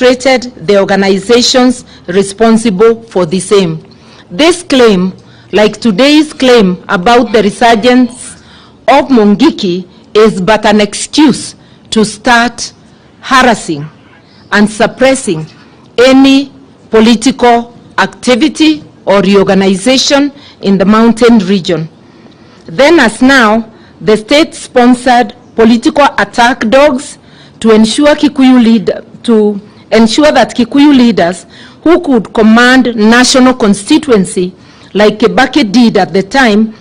created the organizations responsible for the same. This claim, like today's claim about the resurgence of Mungiki, is but an excuse to start harassing and suppressing any political activity or reorganization in the mountain region. Then as now, the state-sponsored political attack dogs to ensure that Kikuyu leaders who could command national constituency, like Kibaki did at the time,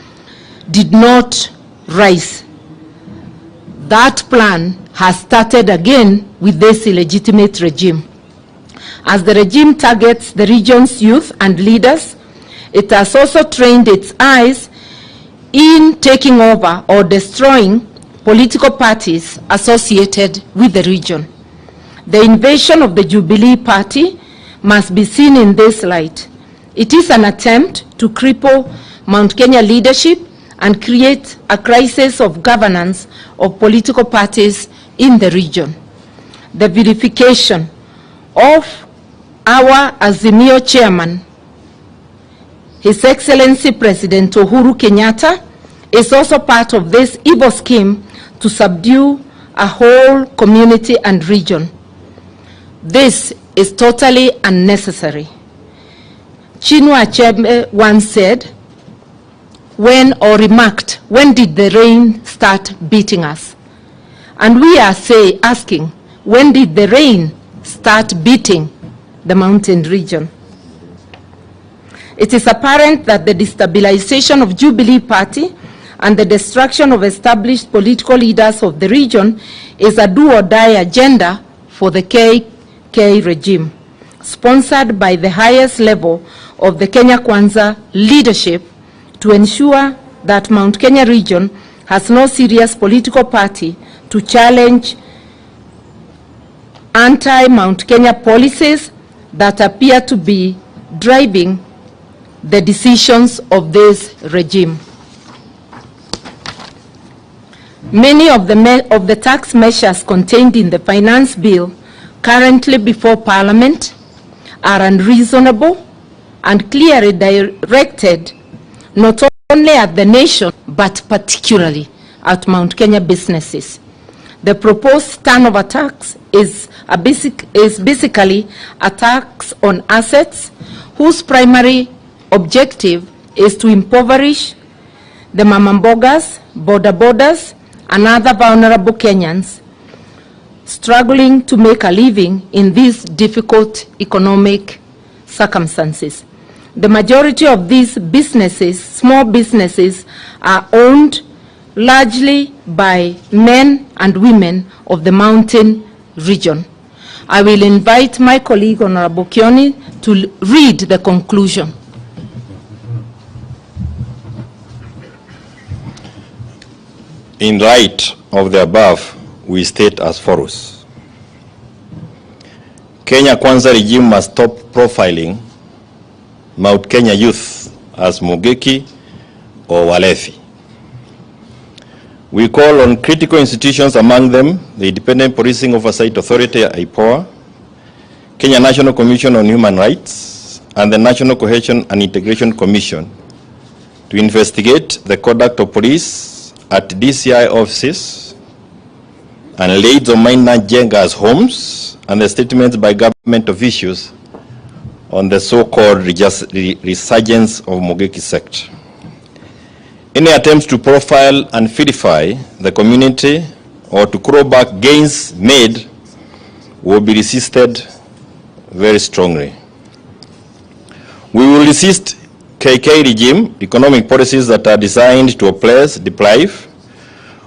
did not rise. That plan has started again with this illegitimate regime. As the regime targets the region's youth and leaders, it has also trained its eyes in taking over or destroying political parties associated with the region. The invasion of the Jubilee Party must be seen in this light. It is an attempt to cripple Mount Kenya leadership and create a crisis of governance of political parties in the region. The verification of our Azimio chairman, His Excellency President Uhuru Kenyatta, is also part of this evil scheme to subdue a whole community and region. This is totally unnecessary. Chinua Achebe once said, remarked, when did the rain start beating us? And we are asking, when did the rain start beating the mountain region? It is apparent that the destabilization of Jubilee Party and the destruction of established political leaders of the region is a do-or-die agenda for the KK regime, sponsored by the highest level of the Kenya Kwanza leadership to ensure that Mount Kenya region has no serious political party to challenge anti-Mount Kenya policies that appear to be driving the decisions of this regime. Many of the tax measures contained in the finance bill currently before Parliament are unreasonable and clearly directed not only at the nation but particularly at Mount Kenya businesses. The proposed turnover tax is basically a tax on assets whose primary objective is to impoverish the mamambogas, boda-bodas, and other vulnerable Kenyans struggling to make a living in these difficult economic circumstances. The majority of these businesses, small businesses, are owned largely by men and women of the mountain region. I will invite my colleague, Honorable Kioni, to read the conclusion. In light of the above, we state as follows. Kenya Kwanza regime must stop profiling Mount Kenya youth as Mugeki or Walefi. We call on critical institutions, among them the Independent Policing Oversight Authority, IPOA, Kenya National Commission on Human Rights, and the National Cohesion and Integration Commission to investigate the conduct of police at DCI offices and raids on minor Jenga's homes and the statements by government officials on the so-called resurgence of Mugeki sect. Any attempts to profile and vilify the community or to claw back gains made will be resisted very strongly. We will resist KK regime economic policies that are designed to oppress, deprive,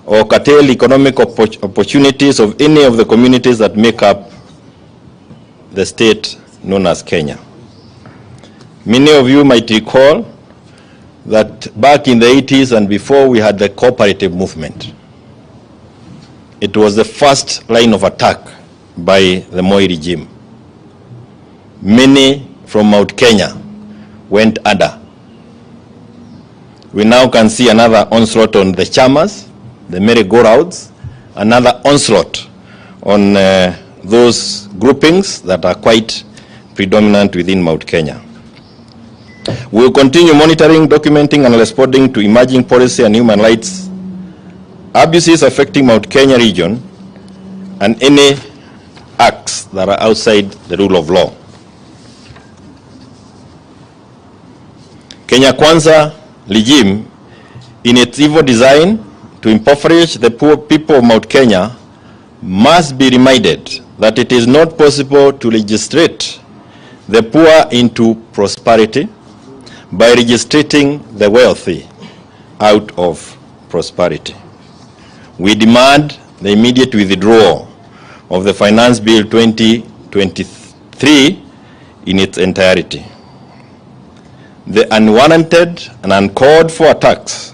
or curtail economic opportunities of any of the communities that make up the state known as Kenya. Many of you might recall that back in the 80s and before, we had the cooperative movement. It was the first line of attack by the Moi regime. Many from Mount Kenya went under. We now can see another onslaught on the chamas, the merry-go-rounds, another onslaught on those groupings that are quite predominant within Mount Kenya. We will continue monitoring, documenting, and responding to emerging policy and human rights abuses affecting Mount Kenya region and any acts that are outside the rule of law. Kenya Kwanza regime, in its evil design to impoverish the poor people of Mount Kenya, must be reminded that it is not possible to legislate the poor into prosperity by registrating the wealthy out of prosperity. We demand the immediate withdrawal of the Finance Bill 2023 in its entirety. The unwarranted and uncalled for attacks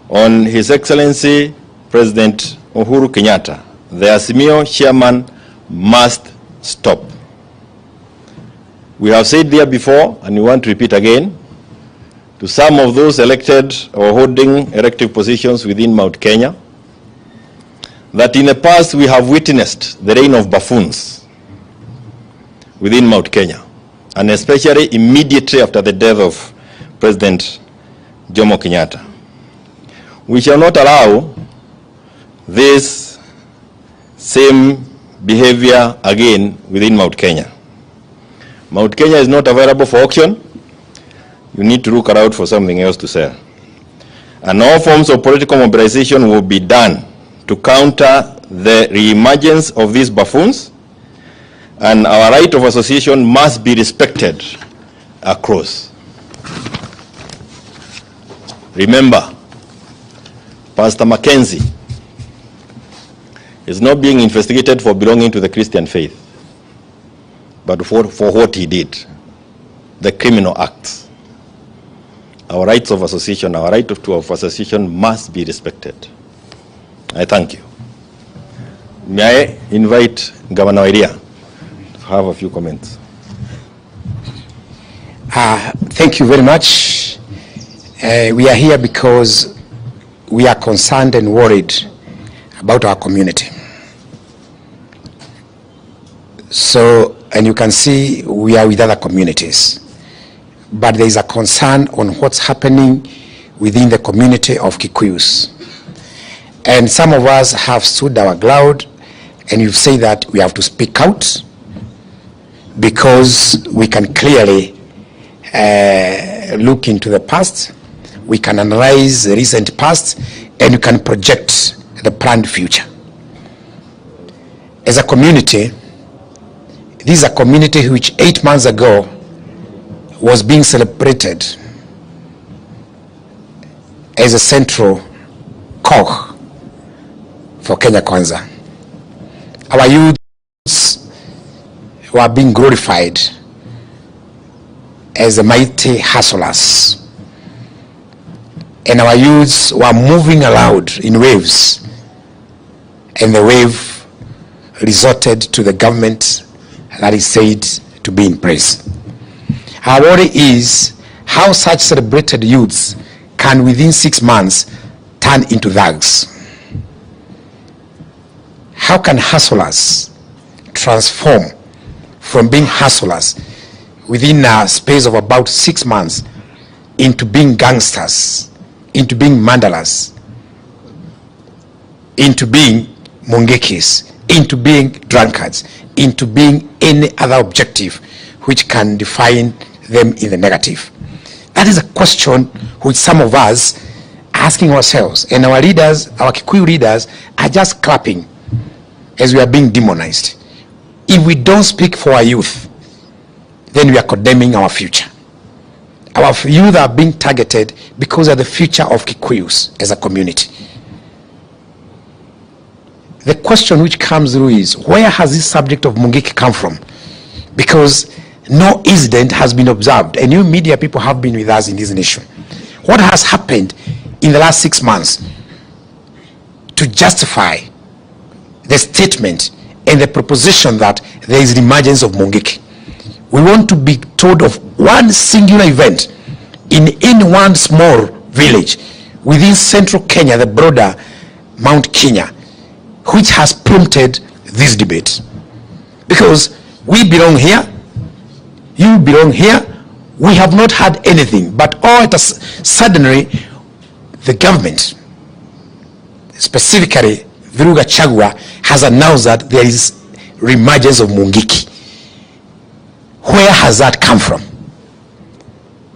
on His Excellency President Uhuru Kenyatta, the azimio chairman, must stop. We have said there before, and we want to repeat again, to some of those elected or holding elective positions within Mount Kenya, that in the past we have witnessed the reign of buffoons within Mount Kenya, and especially immediately after the death of President Jomo Kenyatta. We shall not allow this same behavior again within Mount Kenya. Mount Kenya is not available for auction. You need to look around for something else to sell. And all forms of political mobilization will be done to counter the re-emergence of these buffoons, and our right of association must be respected across. Remember, Pastor Mackenzie is not being investigated for belonging to the Christian faith, but for what he did, the criminal acts. Our rights of association, our right of association must be respected. I thank you. May I invite Governor Wairiah to have a few comments. Thank you very much. We are here because we are concerned and worried about our community. So, and you can see we are with other communities, but there is a concern on what's happening within the community of Kikuyus. And some of us have stood our ground, and you say that we have to speak out because we can clearly look into the past, we can analyze the recent past, and we can project the planned future. As a community, this is a community which 8 months ago was being celebrated as a central cog for Kenya Kwanza. Our youths were being glorified as the mighty hustlers, and our youths were moving aloud in waves, and the wave resorted to the government that is said to be in place. Our worry is how such celebrated youths can within 6 months turn into thugs. How can hustlers transform from being hustlers within a space of about 6 months into being gangsters, into being mandalas, into being mungekis, into being drunkards, into being any other objective which can define them in the negative? That is a question which some of us are asking ourselves, and our leaders, our Kikuyu leaders, are just clapping as we are being demonized. If we don't speak for our youth, then we are condemning our future. Our youth are being targeted because of the future of Kikuyus as a community. The question which comes through is, where has this subject of Mungiki come from? Because no incident has been observed, and you media people have been with us in this nation. What has happened in the last 6 months to justify the statement and the proposition that there is the emergence of Mungiki? We want to be told of one singular event in any one small village within central Kenya, the broader Mount Kenya, which has prompted this debate. Because we belong here, you belong here, we have not had anything, but all it has, suddenly the government, specifically through Gachagua, has announced that there is reemergence of Mungiki. Where has that come from?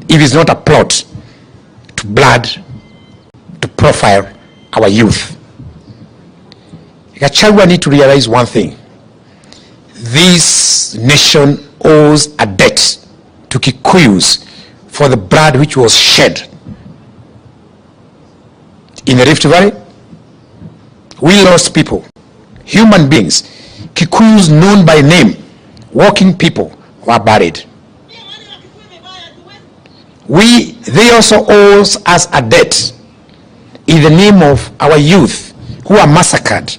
If it's not a plot to blood, to profile our youth. Gachagua need to realize one thing. This nation owes a debt to Kikuyus for the blood which was shed in the Rift Valley. We lost people, human beings. Kikuyus known by name, working people, were buried. They also owe us a debt in the name of our youth who are massacred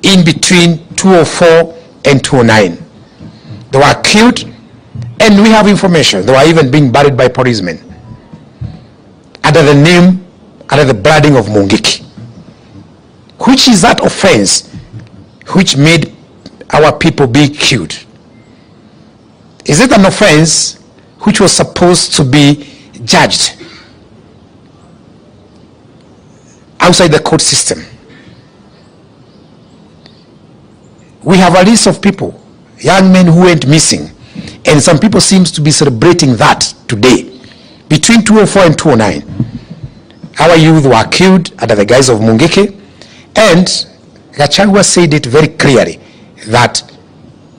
in between 2004 and 2009. They were killed, and we have information. They were even being buried by policemen under the name, under the blooding of Mungiki. Which is that offense which made our people be killed? Is it an offense which was supposed to be judged outside the court system? We have a list of people, young men who went missing, and some people seem to be celebrating that today. Between 2004 and 2009, our youth were killed under the guise of Mungiki, and Gachagua said it very clearly that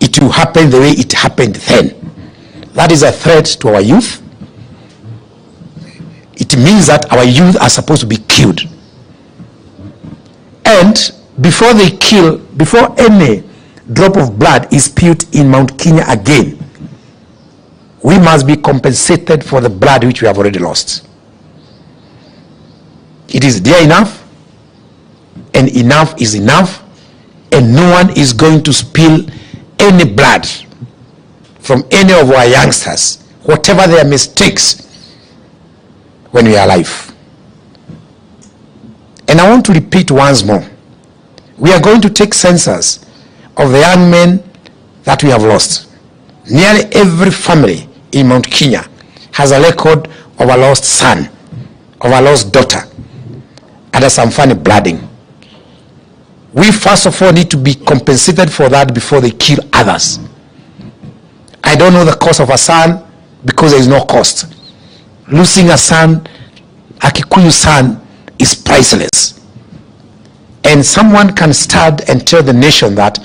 it will happen the way it happened then. That is a threat to our youth. It means that our youth are supposed to be killed. And before they kill, before any drop of blood is spilled in Mount Kenya again, we must be compensated for the blood which we have already lost. It is dear enough, and enough is enough, and no one is going to spill any blood from any of our youngsters, whatever their mistakes, when we are alive. And I want to repeat once more, we are going to take census of the young men that we have lost. Nearly every family in Mount Kenya has a record of a lost son, of a lost daughter, and some funny blooding. We first of all need to be compensated for that before they kill others. I don't know the cost of a son because there is no cost. Losing a son, a Kikuyu son, is priceless. And someone can stand and tell the nation that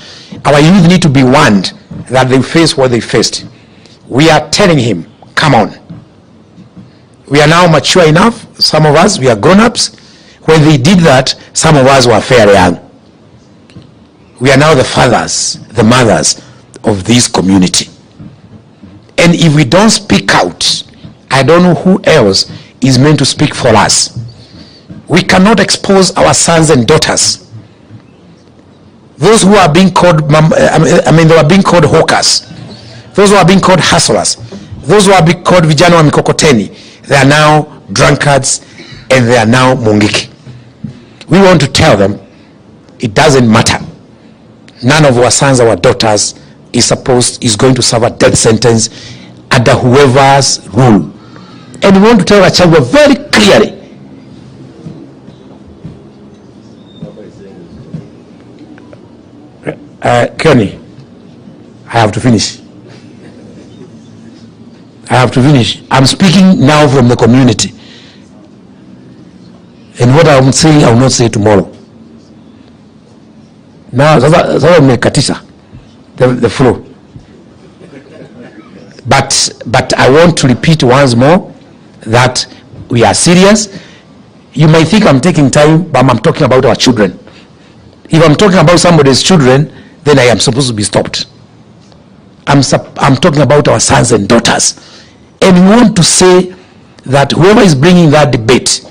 our youth need to be warned that they face what they faced. We are telling him, come on. We are now mature enough. Some of us, we are grown-ups. When they did that, some of us were fairly young. We are now the fathers, the mothers of this community. And if we don't speak out, I don't know who else is meant to speak for us. We cannot expose our sons and daughters. Those who are being called, they are being called hawkers. Those who are being called hustlers. Those who are being called vijana wa mikokoteni. They are now drunkards, and they are now Mungiki. We want to tell them, it doesn't matter. None of our sons, our daughters is going to serve a death sentence under whoever's rule. And we want to tell Gachagua very clearly, Kenny, I have to finish. I'm speaking now from the community. And what I'm saying, I will not say tomorrow. Now, sasa mmekatisha the flow. But I want to repeat once more that we are serious. You might think I'm taking time, but I'm talking about our children. If I'm talking about somebody's children, then I am supposed to be stopped. I'm talking about our sons and daughters. And we want to say that whoever is bringing that debate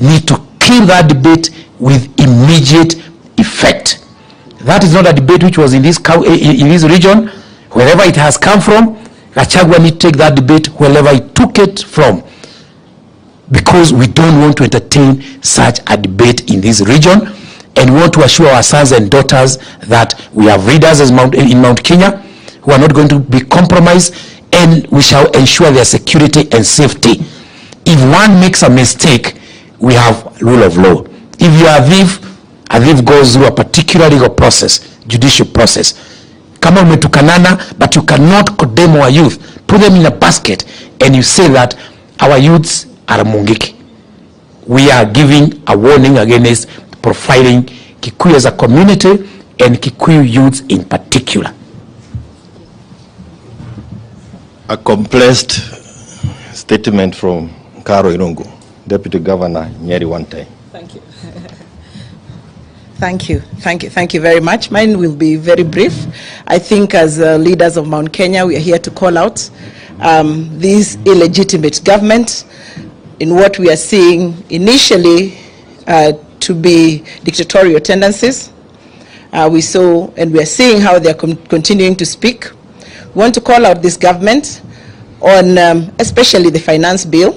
need to kill that debate with immediate effect. That is not a debate which was in this region. Wherever it has come from, Gachagua need to take that debate wherever he took it from, because we don't want to entertain such a debate in this region. And we want to assure our sons and daughters that we have leaders in Mount Kenya who are not going to be compromised, and we shall ensure their security and safety. If one makes a mistake, we have rule of law. If you are a thief goes through a particular legal process, judicial process. Kama umetukanana, but you cannot condemn our youth, put them in a basket, and you say that our youths are Mungiki. We are giving a warning against profiling Kikuyu as a community and Kikuyu youths in particular. A compressed statement from Karua, Deputy Governor Nyeri one time. Thank you. Thank you very much. Mine will be very brief. I think as leaders of Mount Kenya, we are here to call out this illegitimate government in what we are seeing initially to be dictatorial tendencies. We saw and we are seeing how they are continuing to speak. We want to call out this government on especially the finance bill.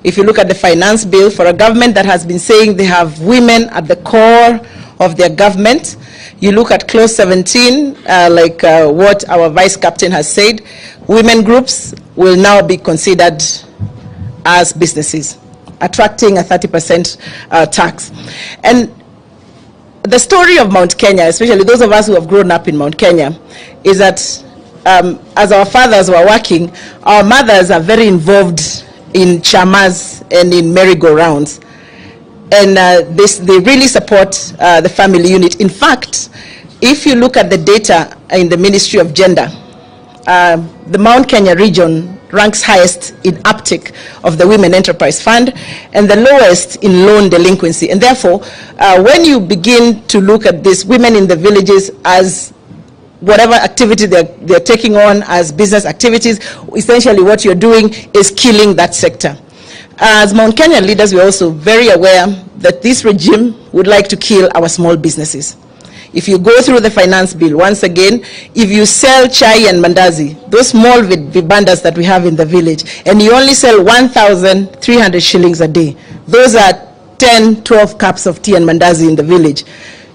If you look at the finance bill, for a government that has been saying they have women at the core of their government, you look at clause 17, what our vice captain has said, women groups will now be considered as businesses, attracting a 30% tax. And the story of Mount Kenya, especially those of us who have grown up in Mount Kenya, is that as our fathers were working, our mothers are very involved in chamas and in merry-go-rounds. And they really support the family unit. In fact, if you look at the data in the Ministry of Gender, the Mount Kenya region ranks highest in uptake of the Women Enterprise Fund and the lowest in loan delinquency. And therefore, when you begin to look at these women in the villages as whatever activity they're taking on as business activities, essentially what you're doing is killing that sector. As Mount Kenya leaders, we're also very aware that this regime would like to kill our small businesses. If you go through the finance bill, once again, if you sell chai and mandazi, those small vibandas that we have in the village, and you only sell 1,300 shillings a day, those are 10, 12 cups of tea and mandazi in the village,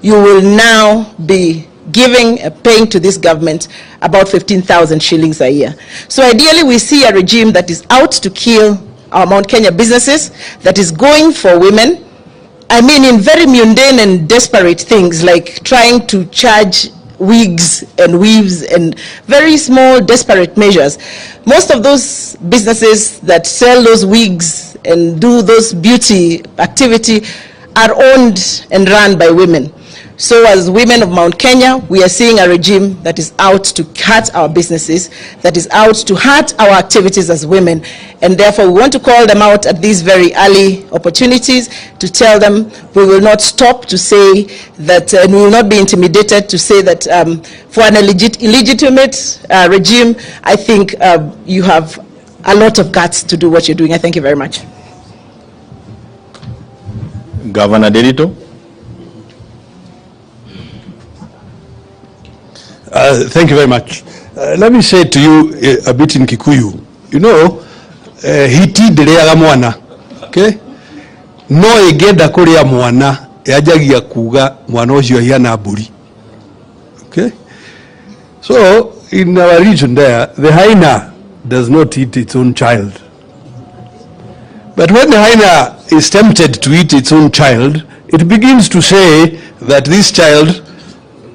you will now be paying to this government about 15,000 shillings a year. So ideally, we see a regime that is out to kill our Mount Kenya businesses, that is going for women, I mean in very mundane and desperate things like trying to charge wigs and weaves and very small desperate measures. Most of those businesses that sell those wigs and do those beauty activity are owned and run by women. So as women of Mount Kenya, we are seeing a regime that is out to hurt our businesses, that is out to hurt our activities as women, and therefore we want to call them out at these very early opportunities to tell them we will not stop to say that, and we will not be intimidated to say that for an illegitimate regime, I think you have a lot of guts to do what you're doing. I thank you very much. Governor Derito. Thank you very much. Let me say to you a bit in Kikuyu. You know, hiti ndereaga mwana, okay? No egenda kuria mwana yajagia kuga mwana ucio hiana mburi. Okay? So in our region there, the hyena does not eat its own child. But when the hyena is tempted to eat its own child, it begins to say that this child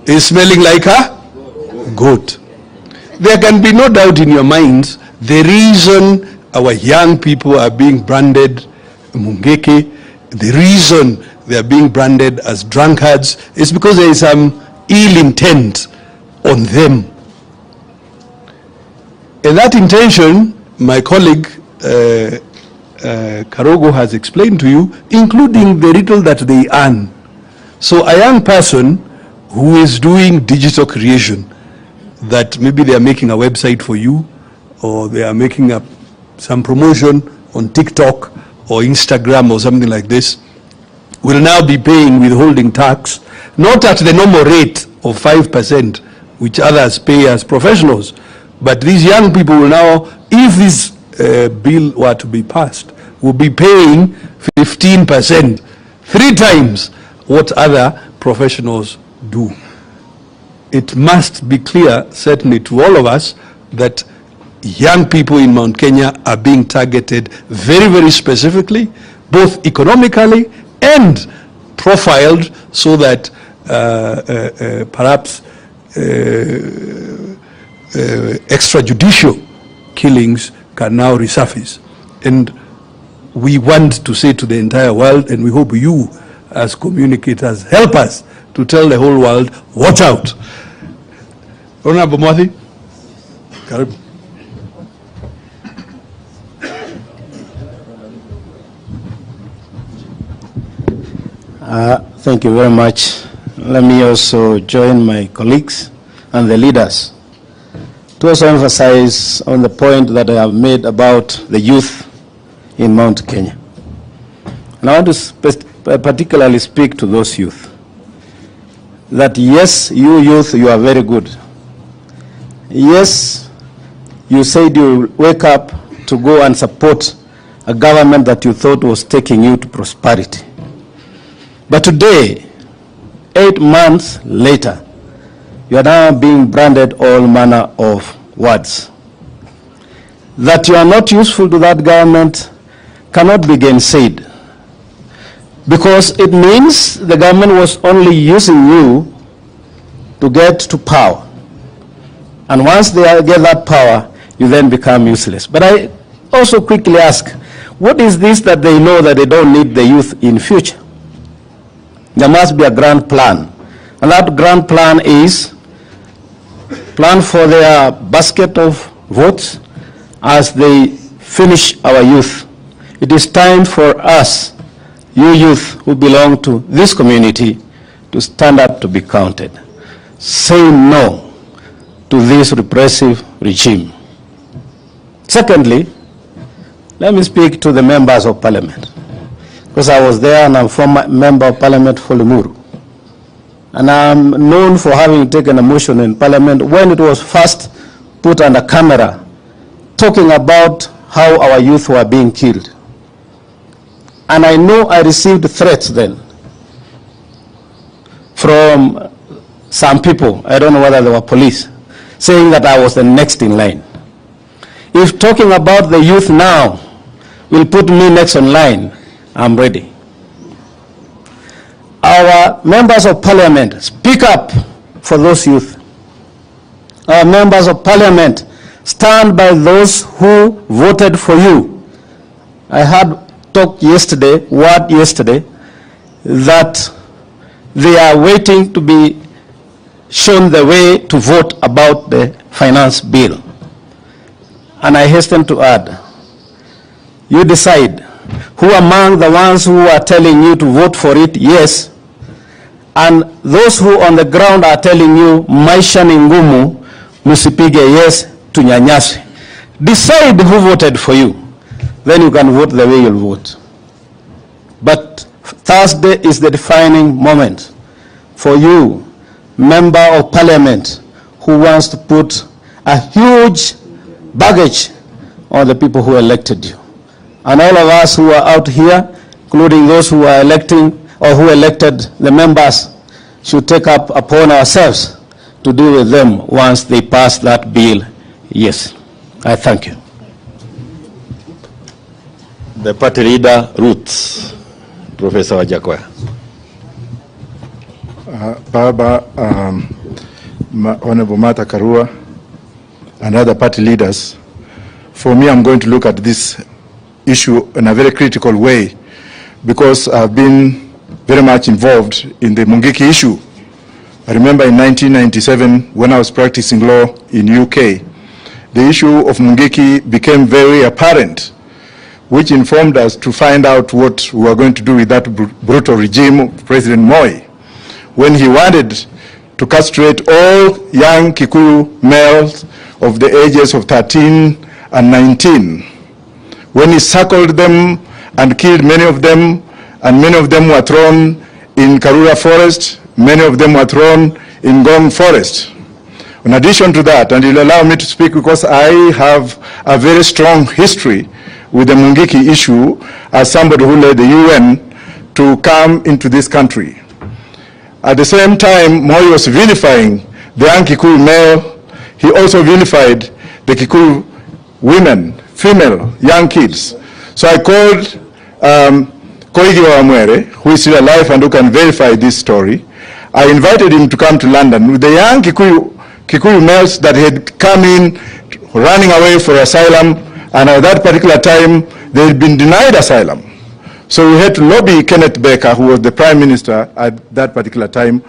is smelling like a goat. There can be no doubt in your minds the reason our young people are being branded Mungeke, the reason they are being branded as drunkards is because there is some ill intent on them. And that intention, my colleague Karua has explained to you, including the little that they earn. So a young person who is doing digital creation, that maybe they are making a website for you, or they are making some promotion on TikTok or Instagram or something like this, will now be paying withholding tax, not at the normal rate of 5%, which others pay as professionals, but these young people will now, if this bill were to be passed, will be paying 15%, 3 times what other professionals do. It must be clear, certainly to all of us, that young people in Mount Kenya are being targeted very, very specifically, both economically and profiled, so that perhaps extrajudicial killings can now resurface. And we want to say to the entire world, and we hope you as communicators help us to tell the whole world, watch out. Honorable Mutahi, Karibu. Thank you very much. Let me also join my colleagues and the leaders to also emphasize on the point that I have made about the youth in Mount Kenya. And I want to particularly speak to those youth. That yes, you youth, you are very good. Yes, you said you wake up to go and support a government that you thought was taking you to prosperity. But today, 8 months later, you are now being branded all manner of words. That you are not useful to that government cannot be gainsaid, because it means the government was only using you to get to power. And once they get that power, you then become useless. But I also quickly ask, what is this that they know that they don't need the youth in future? There must be a grand plan. And that grand plan is plan for their basket of votes as they finish our youth. It is time for us, you youth who belong to this community, to stand up to be counted. Say no to this repressive regime. Secondly, let me speak to the members of parliament, because I was there and I'm former member of parliament for Limuru. And I'm known for having taken a motion in parliament when it was first put under camera, talking about how our youth were being killed. And I know I received threats then from some people, I don't know whether they were police, saying that I was the next in line. If talking about the youth now will put me next in line, I'm ready. Our members of parliament, speak up for those youth. Our members of parliament, stand by those who voted for you. I had talk yesterday, that they are waiting to be shown the way to vote about the finance bill. And I hasten to add, you decide who among the ones who are telling you to vote for it, yes, and those who on the ground are telling you, maisha ni ngumu, musipige yes, tunyanyase. Decide who voted for you. Then you can vote the way you'll vote. But Thursday is the defining moment for you, member of parliament, who wants to put a huge baggage on the people who elected you. And all of us who are out here, including those who are electing or who elected the members, should take up upon ourselves to deal with them once they pass that bill. Yes, I thank you. The party leader, Roots, Professor Wajackoyah. Baba, Honorable Martha Karua, and other party leaders, for me, I'm going to look at this issue in a very critical way, because I've been very much involved in the Mungiki issue. I remember in 1997, when I was practicing law in UK, the issue of Mungiki became very apparent, which informed us to find out what we were going to do with that brutal regime of President Moi, when he wanted to castrate all young Kikuyu males of the ages of 13 and 19. When he circled them and killed many of them, and many of them were thrown in Karua forest, many of them were thrown in Ngong forest. In addition to that, and you'll allow me to speak because I have a very strong history with the Mungiki issue as somebody who led the UN to come into this country. At the same time, Moi was vilifying the young Kikuyu male. He also vilified the Kikuyu women, female, young kids. So I called Koigi Wamwere, who is still alive and who can verify this story. I invited him to come to London with the young Kikuyu males that had come in running away for asylum, and at that particular time, they had been denied asylum. So we had to lobby Kenneth Baker, who was the Prime Minister at that particular time.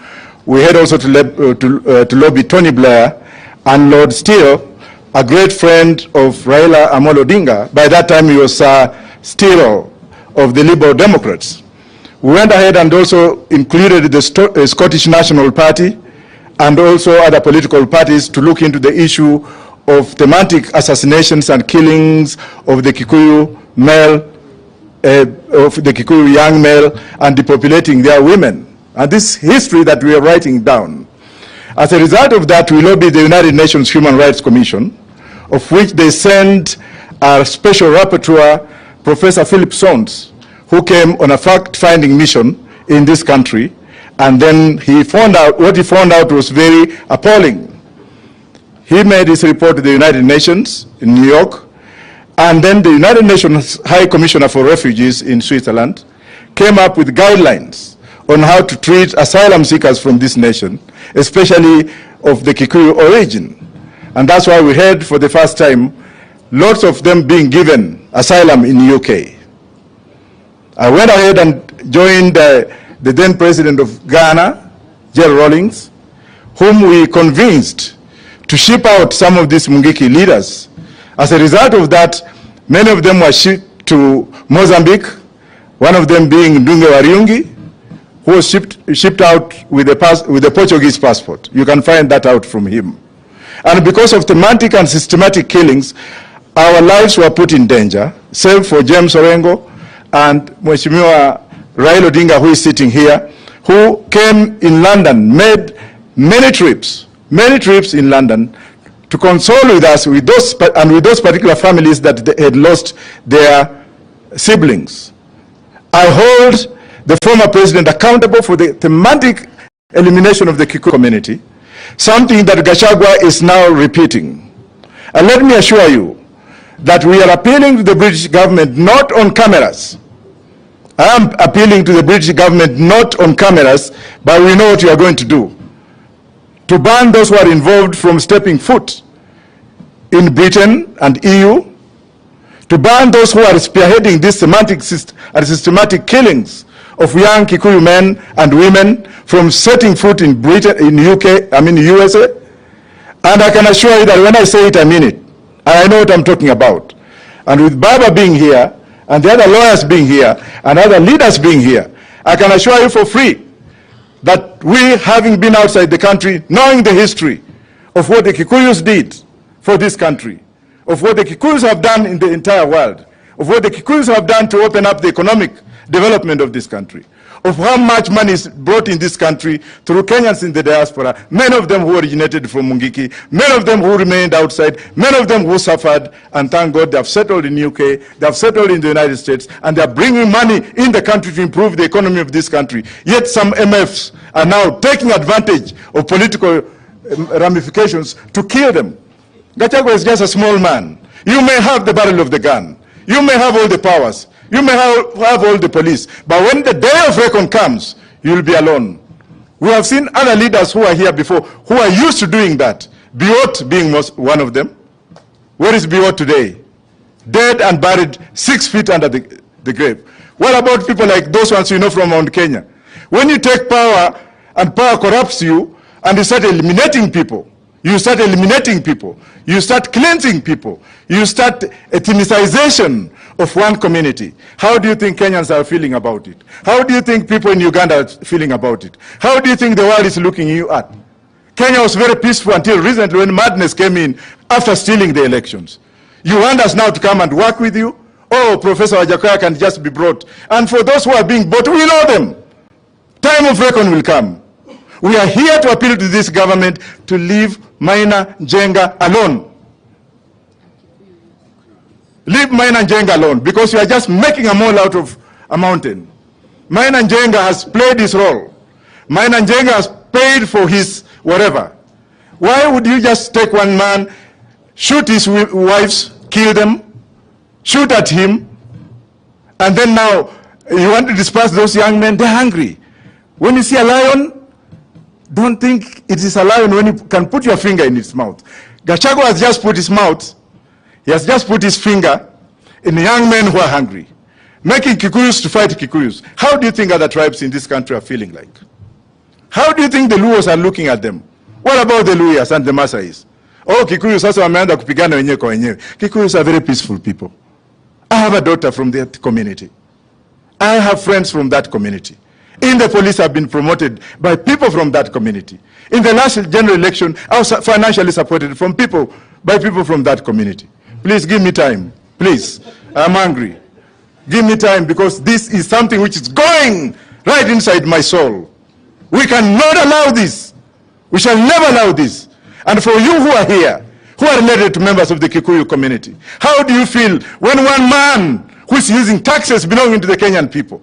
We had also to lobby Tony Blair and Lord Steele, a great friend of Raila Amolo Odinga. By that time, he was Steele of the Liberal Democrats. We went ahead and also included the Scottish National Party and also other political parties to look into the issue of thematic assassinations and killings of the Kikuyu male, of the Kikuyu young male, and depopulating their women. And this history that we are writing down. As a result of that, we lobbied the United Nations Human Rights Commission, of which they sent our special rapporteur, Professor Philip Sons, who came on a fact-finding mission in this country, and then he found out, what he found out was very appalling. He made his report to the United Nations in New York, and then the United Nations High Commissioner for Refugees in Switzerland came up with guidelines on how to treat asylum seekers from this nation, especially of the Kikuyu origin. And that's why we heard for the first time lots of them being given asylum in the UK. I went ahead and joined the then president of Ghana, Gerald Rawlings, whom we convinced to ship out some of these Mungiki leaders. As a result of that, many of them were shipped to Mozambique, one of them being Ndunge Wariungi, who was shipped out with a Portuguese passport. You can find that out from him. And because of thematic and systematic killings, our lives were put in danger, save for James Orengo and Mheshimiwa Raila Odinga, who is sitting here, who came in London, made many trips in London to console with us with those particular families that had lost their siblings. I hold the former president accountable for the thematic elimination of the Kikuyu community, something that Gachagua is now repeating. And let me assure you that we are appealing to the British government not on cameras. I am appealing to the British government not on cameras, but we know what you are going to do. To ban those who are involved from stepping foot in Britain and EU, to ban those who are spearheading these systematic killings of young Kikuyu men and women from setting foot in Britain, in USA. And I can assure you that when I say it, I mean it. And I know what I'm talking about. And with Baba being here, and the other lawyers being here, and other leaders being here, I can assure you for free that we, having been outside the country, knowing the history of what the Kikuyus did for this country, of what the Kikuyus have done in the entire world, of what the Kikuyus have done to open up the economic development of this country, of how much money is brought in this country through Kenyans in the diaspora, many of them who originated from Mungiki, many of them who remained outside, many of them who suffered, and thank God they have settled in UK, they have settled in the United States, and they are bringing money in the country to improve the economy of this country. Yet some MFs are now taking advantage of political ramifications to kill them. Gachagua is just a small man. You may have the barrel of the gun. You may have all the powers. You may have all the police. But when the day of reckoning comes, you'll be alone. We have seen other leaders who are here before, who are used to doing that. Biot being one of them. Where is Biot today? Dead and buried 6 feet under the grave. What about people like those ones you know from Mount Kenya? When you take power and power corrupts you and you start eliminating people, you start eliminating people, you start cleansing people, you start ethnicization of one community. How do you think Kenyans are feeling about it? How do you think people in Uganda are feeling about it? How do you think the world is looking you at? Kenya was very peaceful until recently when madness came in after stealing the elections. You want us now to come and work with you? Oh, Professor Wajackoyah can just be brought. And for those who are being bought, we know them. Time of reckoning will come. We are here to appeal to this government to leave Maina Njenga alone. Leave Maina Njenga alone, because you are just making a mole out of a mountain. Maina Njenga has played his role. Maina Njenga has paid for his whatever. Why would you just take one man, shoot his wives, kill them, shoot at him, and then now you want to disperse those young men? They're hungry. When you see a lion, don't think it is a lion when you can put your finger in its mouth. Gachagua has just put his mouth, he has just put his finger in the young men who are hungry, making Kikuyus to fight Kikuyus. How do you think other tribes in this country are feeling like? How do you think the Luos are looking at them? What about the Luyas and the Masais? Oh, Kikuyus sasa wameanza kupigana wenyewe kwa wenyewe. Kikuyus are very peaceful people. I have a daughter from that community. I have friends from that community. In the police, have been promoted by people from that community. In the last general election, I was financially supported by people from that community. Please give me time. Please. I'm angry. Give me time, because this is something which is going right inside my soul. We cannot allow this. We shall never allow this. And for you who are here, who are related to members of the Kikuyu community, how do you feel when one man who is using taxes belonging to the Kenyan people,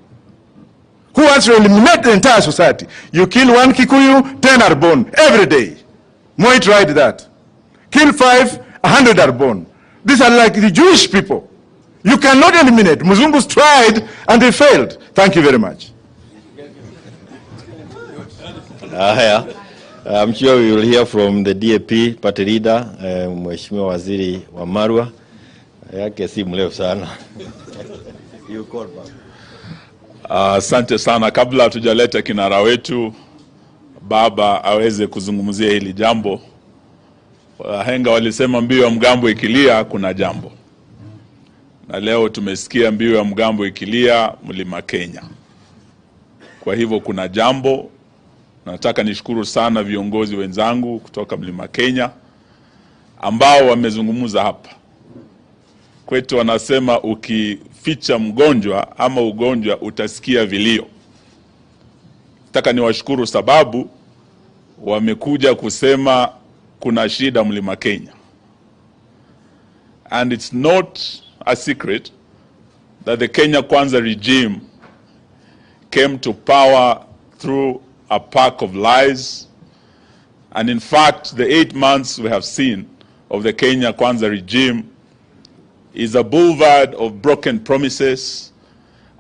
who wants to eliminate the entire society, you kill one Kikuyu, 10 are born every day. Moi tried that. Kill 5, 100 are born. These are like the Jewish people. You cannot eliminate. Muzungus tried and they failed. Thank you very much. I'm sure we will hear from the DAP party leader, Mheshimiwa Waziri wa Marwa. Yake si mrefu sana. You call back. Asante sana. Kabla hatujaleta kinara wetu baba aweze kuzungumzia hili jambo, wahenga walisema mbiu ya mgambo ikilia kuna jambo. Na leo tumesikia mbiu ya mgambo ikilia mlima Kenya. Kwa hivyo kuna jambo. Nataka nishukuru sana viongozi wenzangu kutoka mlima Kenya ambao wamezungumza hapa. Kwetu wanasema ukificha mgonjwa ama ugonjwa utasikia vilio. Nataka niwashukuru sababu wamekuja kusema kuna shida mlima Kenya. And it's not a secret that the Kenya Kwanza regime came to power through a pack of lies. And in fact, the 8 months we have seen of the Kenya Kwanza regime is a boulevard of broken promises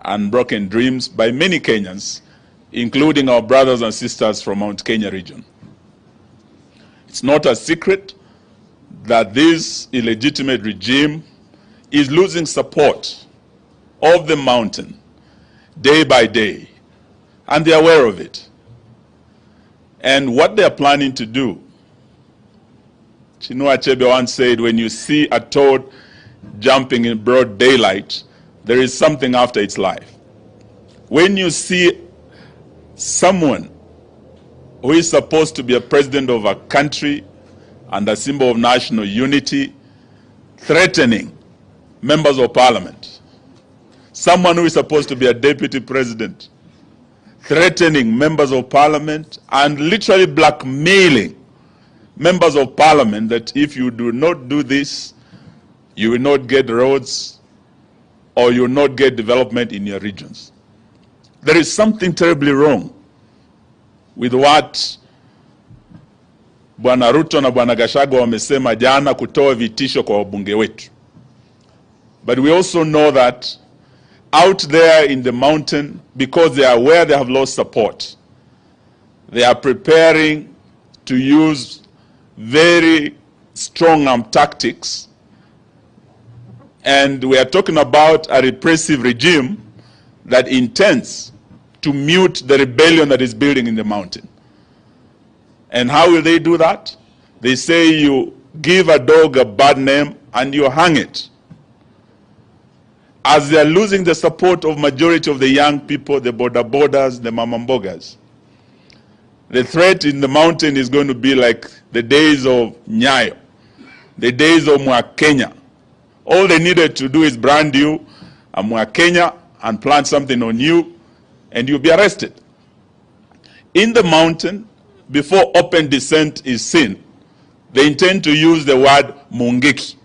and broken dreams by many Kenyans, including our brothers and sisters from Mount Kenya region. It's not a secret that this illegitimate regime is losing support of the mountain day by day, and they're aware of it. And what they're planning to do, Chinua Achebe once said, when you see a toad jumping in broad daylight, there is something after its life. When you see someone who is supposed to be a president of a country and a symbol of national unity threatening members of parliament, someone who is supposed to be a deputy president threatening members of parliament and literally blackmailing members of parliament that if you do not do this, you will not get roads or you will not get development in your regions. There is something terribly wrong with what Bwana Ruto na Bwana Gachagua wamesema jana kutoa vitisho kwa wabunge wetu. But we also know that out there in the mountain, because they are aware they have lost support, they are preparing to use very strong tactics. And we are talking about a repressive regime that intends to mute the rebellion that is building in the mountain. And how will they do that? They say you give a dog a bad name and you hang it. As they are losing the support of majority of the young people, the boda bodas, the mamambogas, the threat in the mountain is going to be like the days of Nyayo, the days of Mwakenya. All they needed to do is brand you a Mwakenya and plant something on you, and you'll be arrested. In the mountain, before open dissent is seen, they intend to use the word mungeki.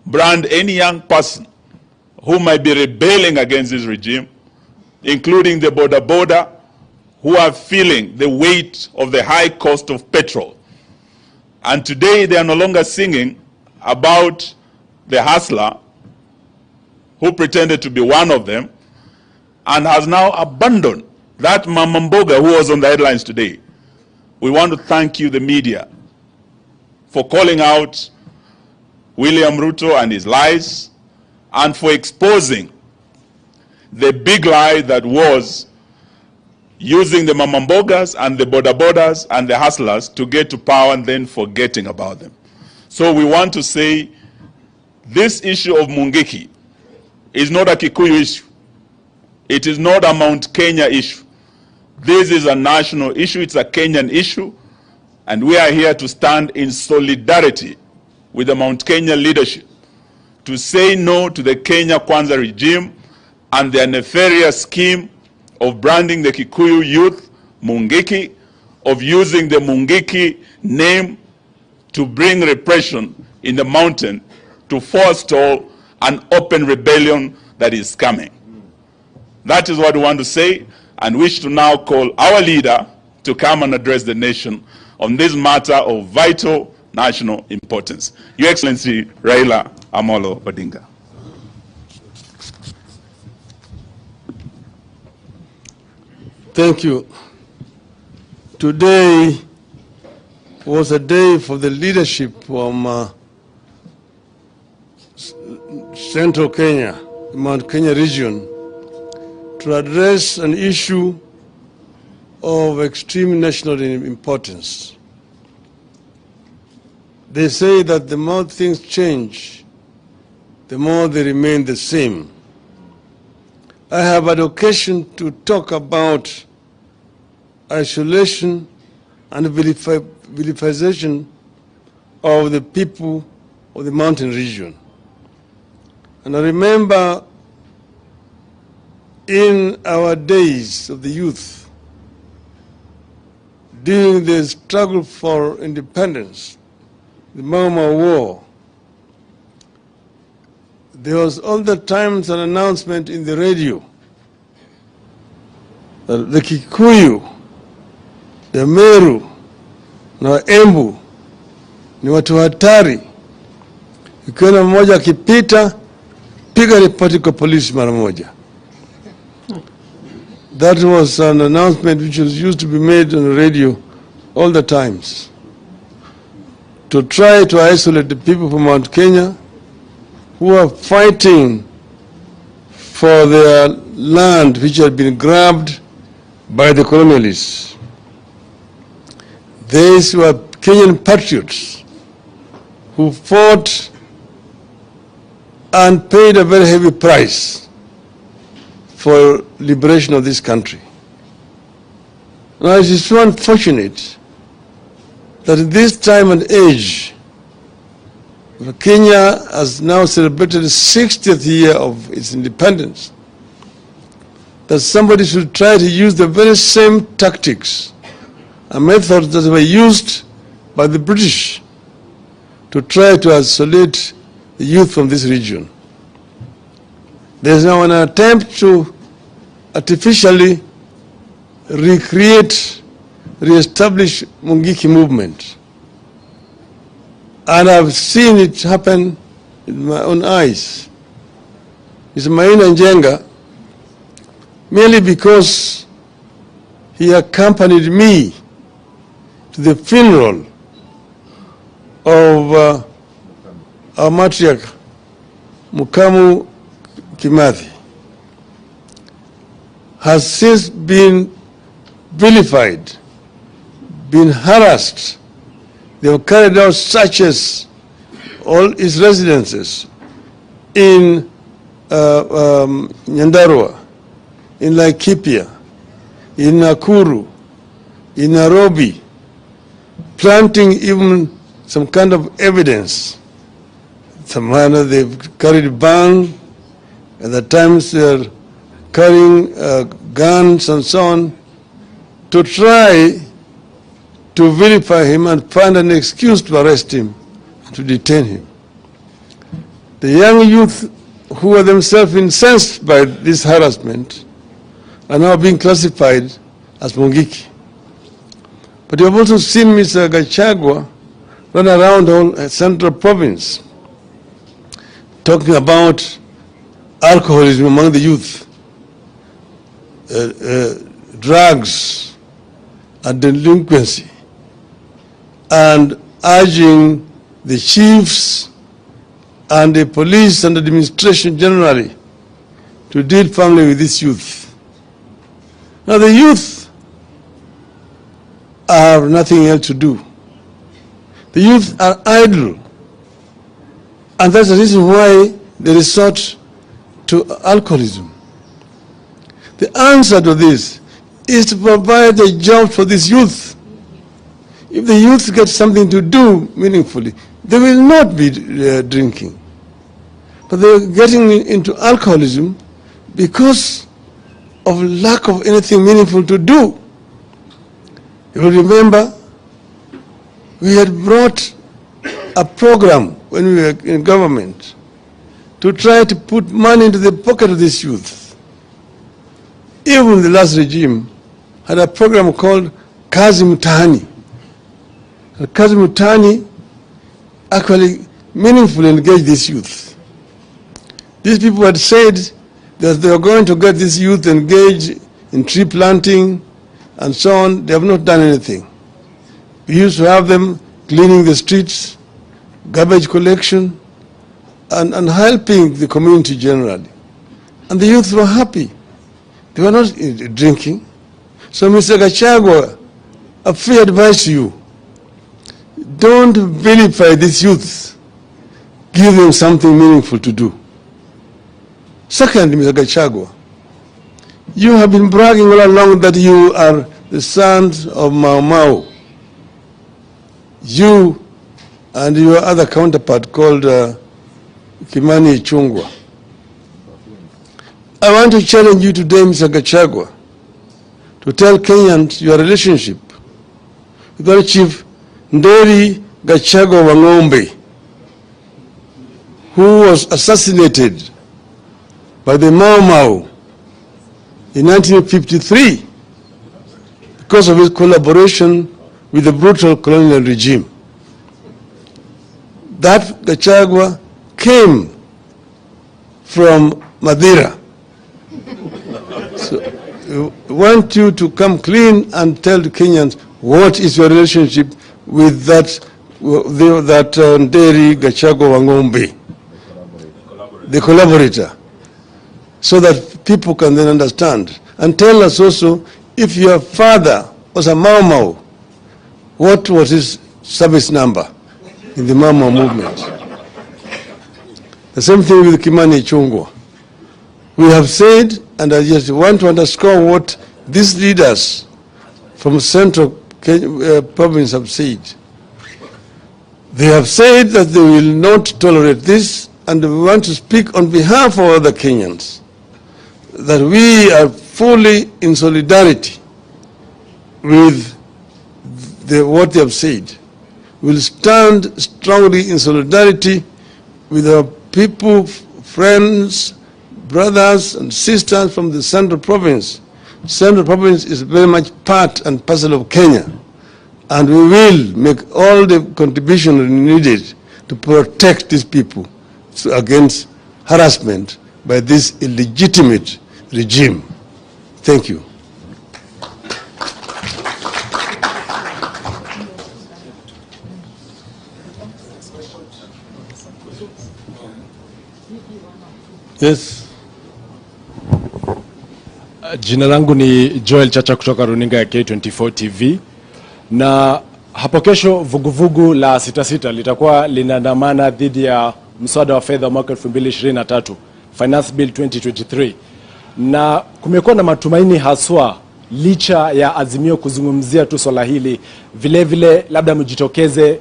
Brand any young person who might be rebelling against this regime, including the boda boda, who are feeling the weight of the high cost of petrol. And today they are no longer singing about the hustler who pretended to be one of them and has now abandoned that Mama Mboga who was on the headlines today. We want to thank you, the media, for calling out William Ruto and his lies and for exposing the big lie that was using the Mama Mbogas and the boda bodas and the hustlers to get to power and then forgetting about them. So we want to say this issue of Mungiki is not a Kikuyu issue. It is not a Mount Kenya issue. This is a national issue. It's a Kenyan issue. And we are here to stand in solidarity with the Mount Kenya leadership to say no to the Kenya Kwanza regime and their nefarious scheme of branding the Kikuyu youth Mungiki, of using the Mungiki name to bring repression in the mountain to forestall an open rebellion that is coming. That is what we want to say, and wish to now call our leader to come and address the nation on this matter of vital national importance. Your Excellency, Raila Amolo Odinga. Thank you. Today was a day for the leadership from Central Kenya, Mount Kenya region, to address an issue of extreme national importance. They say that the more things change, the more they remain the same. I have had occasion to talk about isolation and vilification of the people of the mountain region. And I remember in our days of the youth, during the struggle for independence, the Mama War, there was all the times an announcement in the radio that the Kikuyu, the Meru, na Embu ni watu hatari. Ikiona mmoja akipita, piga ripoti kwa polisi mara moja. That was an announcement which was used to be made on the radio all the times to try to isolate the people from Mount Kenya who are fighting for their land which had been grabbed by the colonialists. These were Kenyan patriots who fought and paid a very heavy price for liberation of this country. Now it is so unfortunate that at this time and age, Kenya has now celebrated the 60th year of its independence, that somebody should try to use the very same tactics and methods that were used by the British to try to isolate the youth from this region. There is now an attempt to artificially re-establish Mungiki movement. And I've seen it happen with my own eyes. Mr. Maina Njenga, merely because he accompanied me to the funeral of our matriarch, Mukamu Kimathi, has since been vilified, been harassed. They have carried out searches, all his residences in Nyandarua, in Laikipia, in Nakuru, in Nairobi, planting even some kind of evidence. Somehow they've carried bang, and at times they're carrying guns and so on, to try to vilify him and find an excuse to arrest him and to detain him. The young youth who are themselves incensed by this harassment are now being classified as Mungiki. But you have also seen Mr. Gachagua run around all central province talking about alcoholism among the youth, drugs and delinquency, and urging the chiefs and the police and the administration generally to deal firmly with this youth. Now the youth have nothing else to do. The youth are idle, and that's the reason why they resort to alcoholism. The answer to this is to provide a job for this youth. If the youth get something to do meaningfully, they will not be drinking. But they're getting into alcoholism because of lack of anything meaningful to do. You will remember we had brought a program when we were in government to try to put money into the pocket of this youth. Even the last regime had a program called Kazi Mutahi. Kazi Mutahi actually meaningfully engaged this youth. These people had said that they were going to get this youth engaged in tree planting and so on. They have not done anything. We used to have them cleaning the streets, garbage collection, and helping the community generally. And the youth were happy. They were not drinking. So Mr. Gachagua, a free advice to you, don't vilify these youths. Give them something meaningful to do. Second, Mr. Gachagua, you have been bragging all along that you are the sons of Mau Mau. You and your other counterpart called Kimani Ichung'wah. I want to challenge you today, Mr. Gachagua, to tell Kenyans your relationship with our Chief Nderi Gachagua Wang'ombe, who was assassinated by the Mau Mau in 1953 because of his collaboration with the brutal colonial regime. That Gachagua came from Madeira. So we want you to come clean and tell the Kenyans what is your relationship with that Nderi Gachagua Wang'ombe, the collaborator, so that people can then understand. And tell us also, if your father was a Mau Mau, what was his service number in the Mau Mau movement? The same thing with Kimani Ichung'wah. We have said, and I just want to underscore what these leaders from Central Province have said. They have said that they will not tolerate this, and we want to speak on behalf of other Kenyans, that we are fully in solidarity with what they have said. We'll stand strongly in solidarity with our people, friends, brothers and sisters from the Central Province. Central Province is very much part and parcel of Kenya, and we will make all the contribution needed to protect these people against harassment by this illegitimate regime. Thank you. Yes. Jina langu ni Joel Chacha kutoka runinga ya K24 TV, na hapo kesho vuguvugu la 66 litakuwa linaandamana dhidi ya mswada wa fedha mwaka 2023, Finance Bill 2023, na kumekuwa na matumaini haswa licha ya azimio kuzungumzia tu swala hili, vile vile labda mjitokeze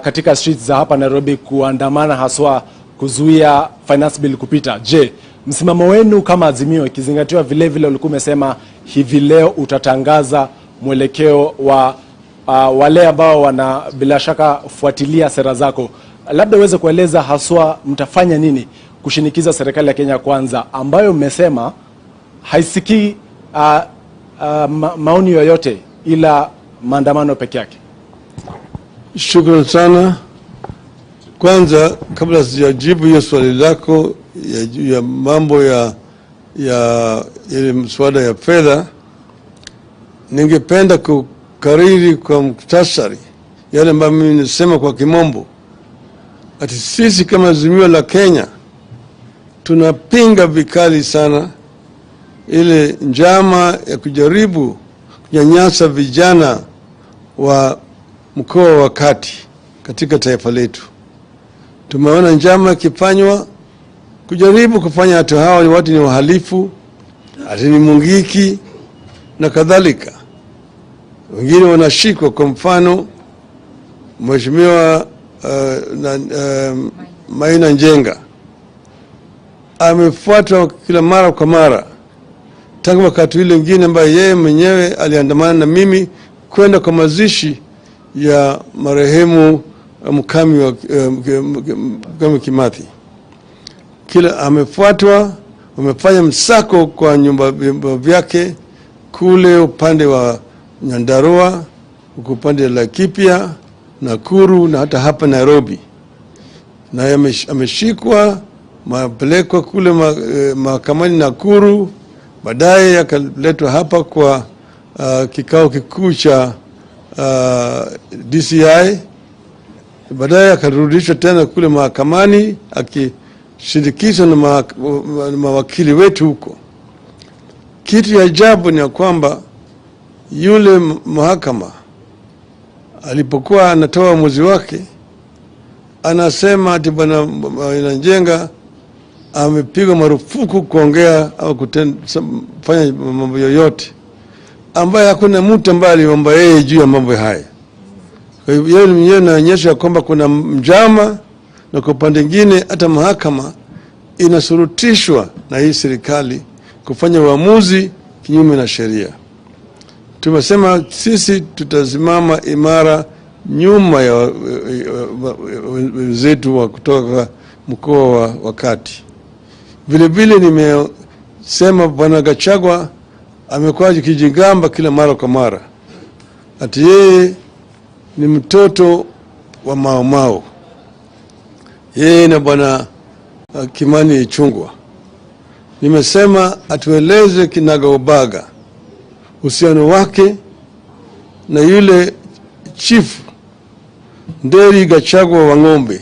katika streets za hapa Nairobi kuandamana haswa kuzuia Finance Bill kupita. Je, msimamo wenu kama azimio ikizingatiwa vile vile ulikuwa umesema hivi leo utatangaza mwelekeo wa wale ambao wana bila shaka fuatilia sera zako, labda uweze kueleza haswa mtafanya nini kushinikiza serikali ya Kenya Kwanza ambayo mmesema haisikii maoni yoyote ila maandamano peke yake? Shukrani sana. Kwanza, kabla sijajibu hiyo swali lako ya mambo ya ile mswada ya fedha, ningependa kukariri kwa muktasari yale ambayo mimi nisema kwa kimombo. Ati sisi kama azimio la Kenya tunapinga vikali sana ile njama ya kujaribu kunyanyasa vijana wa mkoa wa kati katika taifa letu. Tumeona njama ikifanywa kujaribu kufanya hata hawa ni watu ni wahalifu, ati ni mungiki na kadhalika. Wengine wanashikwa, kwa mfano Mheshimiwa Maina Njenga amefuatwa kila mara kwa mara tangu wakati ule mwingine ambaye yeye mwenyewe aliandamana na mimi kwenda kwa mazishi ya marehemu Mkami wa Kimathi. Kila amefuatwa, wamefanya msako kwa nyumba vyake kule upande wa Nyandarua, upande wa Laikipia, Nakuru na hata hapa Nairobi. Na ameshikwa, mapelekwa kule mahakamani Nakuru, baadaye akaletwa hapa kwa kikao kikuu cha DCI, baadaye akarudishwa tena kule mahakamani akishindikizwa na mawakili wetu huko. Kitu ya ajabu ni kwamba yule mahakama alipokuwa anatoa uamuzi wake anasema ati bwana Njenga amepigwa marufuku kuongea au kufanya mambo yoyote ambaye hakuna mtu ambaye aliomba yeye juu ya mambo haya. Kwa hivyo yeye mwenyewe anaonyesha kwamba kuna njama, na kwa upande mwingine hata mahakama inasurutishwa na hii serikali kufanya uamuzi kinyume na sheria. Tumesema sisi tutasimama imara nyuma ya wenzetu wa kutoka mkoa wa kati. Vile vile nimesema bwana Gachagua amekuwa kijigamba kila mara kwa mara ati yeye ni mtoto wa Mau. Yeye na bwana Kimani Ichung'wah. Nimesema atueleze kinagaubaga uhusiano wake na yule chief Nderi Gachagua wa Ng'ombe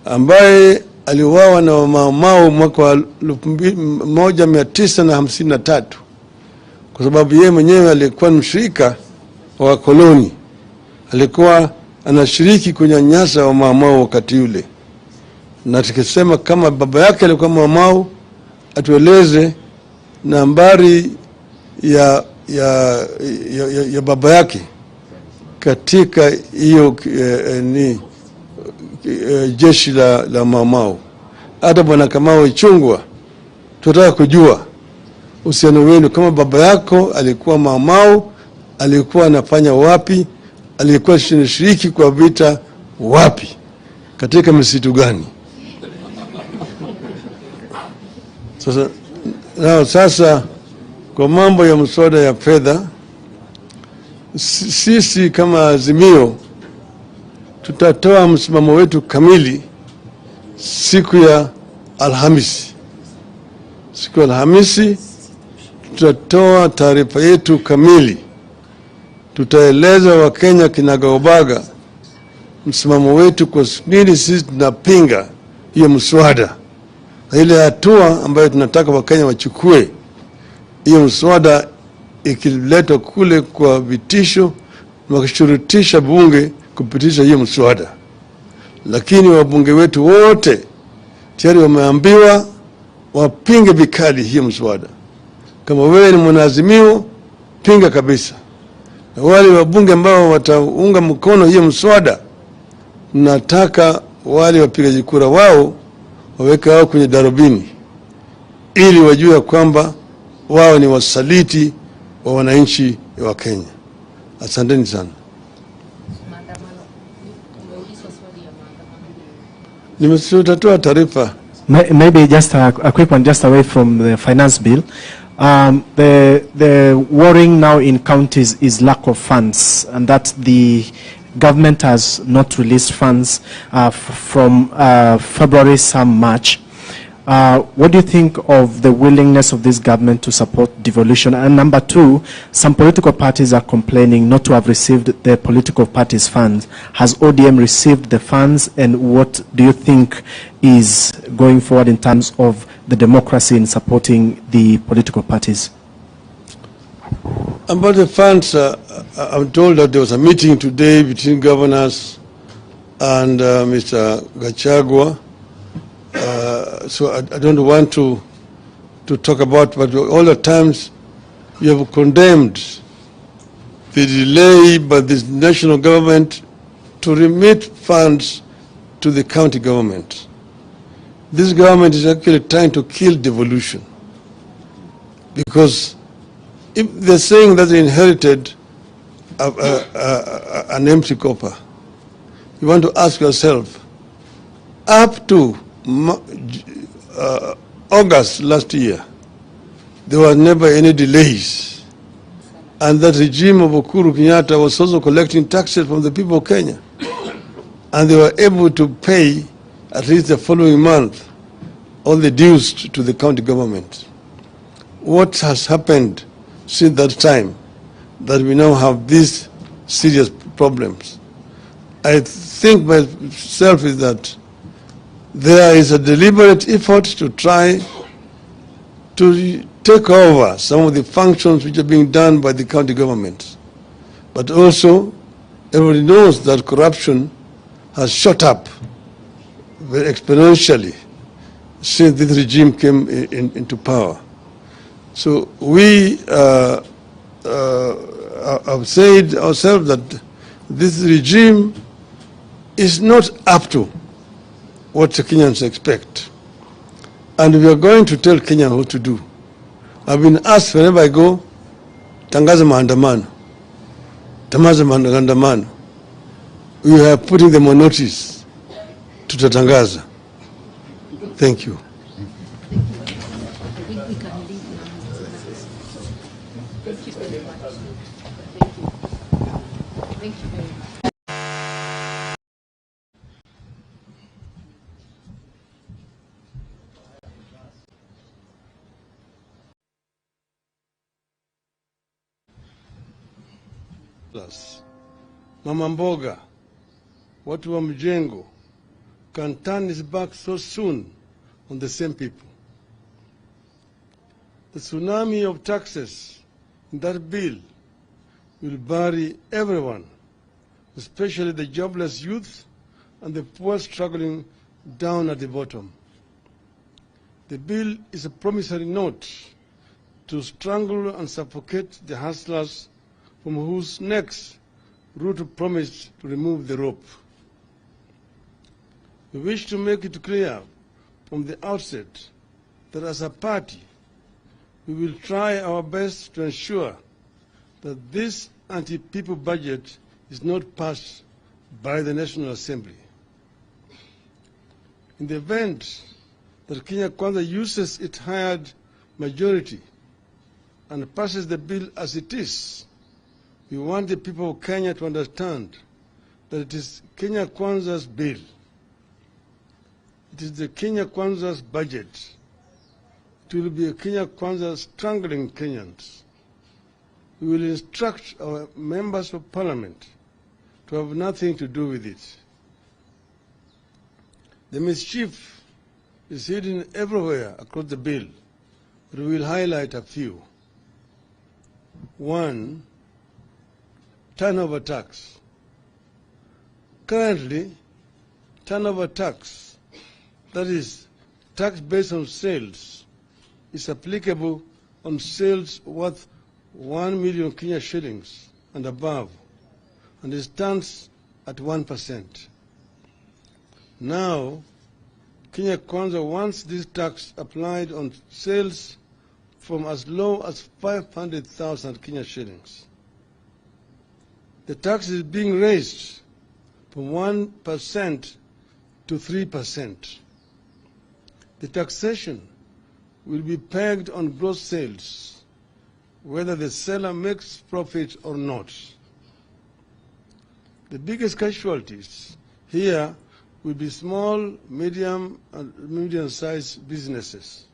ambaye aliuawa na Mau mwaka wa 1953 kwa sababu yeye mwenyewe alikuwa mshirika wa koloni, alikuwa anashiriki kunyanyasa wa Mau wakati ule. Na tukisema kama baba yake alikuwa Mau, atueleze nambari ya baba yake katika hiyo jeshi la Mau. Hata bwana Kamau Ichung'wah, tunataka kujua uhusiano wenu, kama baba yako alikuwa Mau, alikuwa anafanya wapi, alikuwa shiriki kwa vita wapi, katika msitu gani? Sasa kwa mambo ya mswada ya fedha, sisi kama azimio tutatoa msimamo wetu kamili siku ya Alhamisi. Siku ya Alhamisi tutatoa taarifa yetu kamili. Tutaeleza Wakenya kinagaubaga msimamo wetu kwa nini sisi tunapinga hiyo mswada, na ile hatua ambayo tunataka Wakenya wachukue hiyo mswada ikiletwa kule kwa vitisho na wakishurutisha bunge kupitisha hiyo mswada. Lakini wabunge wetu wote tayari wameambiwa wapinge vikali hiyo mswada. Kama wewe ni mwanaazimio, pinga kabisa. Na wale wabunge ambao wataunga mkono hiyo mswada, nataka wale wapigaji kura wao waweke wao kwenye darubini ili wajue kwamba wao ni wasaliti wa wananchi wa Kenya. Asanteni sana. Nimesutatoa taarifa. Maybe just a quick one, just away from the finance bill. The worrying now in counties is lack of funds, and that the government has not released funds from February, some March. What do you think of the willingness of this government to support devolution? And number two, some political parties are complaining not to have received the political parties' funds. Has ODM received the funds, and what do you think is going forward in terms of the democracy in supporting the political parties? About the funds, I'm told that there was a meeting today between governors and Mr. Gachagua. So I don't want to talk about, but all the times you have condemned the delay by this national government to remit funds to the county government. This government is actually trying to kill devolution, because if they're saying that they inherited an empty copper, you want to ask yourself, up to August last year, there were never any delays. And that regime of Uhuru Kenyatta was also collecting taxes from the people of Kenya. And they were able to pay at least the following month all the dues to the county government. What has happened since that time that we now have these serious problems? I think myself is that there is a deliberate effort to try to take over some of the functions which are being done by the county government. But also, everybody knows that corruption has shot up very exponentially since this regime came into power. So we have said ourselves that this regime is not up to what the Kenyans expect. And we are going to tell Kenyans what to do. I've been asked whenever I go, tangaza maandamano, tamaza maandamano. We are putting them on notice to tangaza. Thank you. Plus, Mama Mboga, watu wa mjengo, can turn his back so soon on the same people. The tsunami of taxes in that bill will bury everyone, especially the jobless youth and the poor struggling down at the bottom. The bill is a promissory note to strangle and suffocate the hustlers from whose necks Ruto promised to remove the rope. We wish to make it clear from the outset that as a party, we will try our best to ensure that this anti-people budget is not passed by the National Assembly. In the event that Kenya Kwanza uses its hired majority and passes the bill as it is, we want the people of Kenya to understand that it is Kenya Kwanza's bill. It is the Kenya Kwanza's budget. It will be a Kenya Kwanza strangling Kenyans. We will instruct our members of parliament to have nothing to do with it. The mischief is hidden everywhere across the bill, but we will highlight a few. One, turnover tax. Currently, turnover tax, that is, tax based on sales, is applicable on sales worth 1 million Kenya shillings and above, and it stands at 1%. Now, Kenya Kwanza wants this tax applied on sales from as low as 500,000 Kenya shillings. The tax is being raised from 1% to 3%. The taxation will be pegged on gross sales, whether the seller makes profit or not. The biggest casualties here will be small, medium, and medium-sized businesses.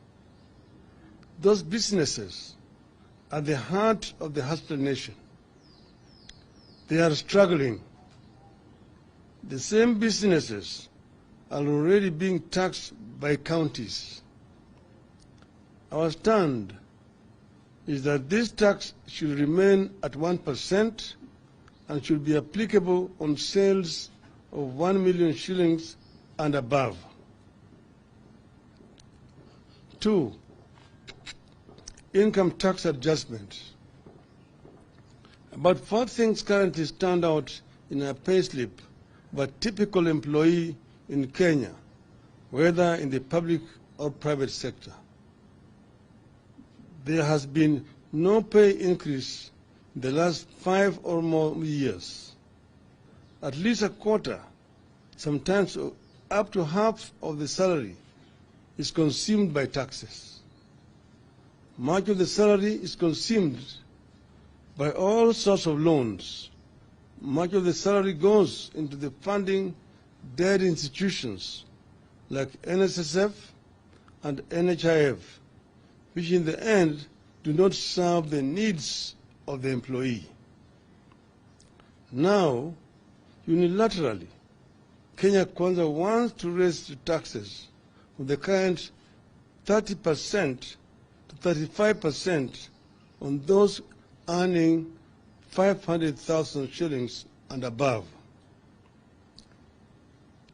Those businesses are the heart of the hustler nation. They are struggling. The same businesses are already being taxed by counties. Our stand is that this tax should remain at 1% and should be applicable on sales of 1 million shillings and above. 2, income tax adjustment. About 4 things currently stand out in a payslip of a typical employee in Kenya, whether in the public or private sector. There has been no pay increase in the last 5 or more years. At least a quarter, sometimes up to half of the salary, is consumed by taxes. Much of the salary is consumed by all sorts of loans. Much of the salary goes into the funding dead institutions like NSSF and NHIF, which in the end do not serve the needs of the employee. Now, unilaterally, Kenya Kwanza wants to raise the taxes from the current 30% to 35% on those earning 500,000 shillings and above.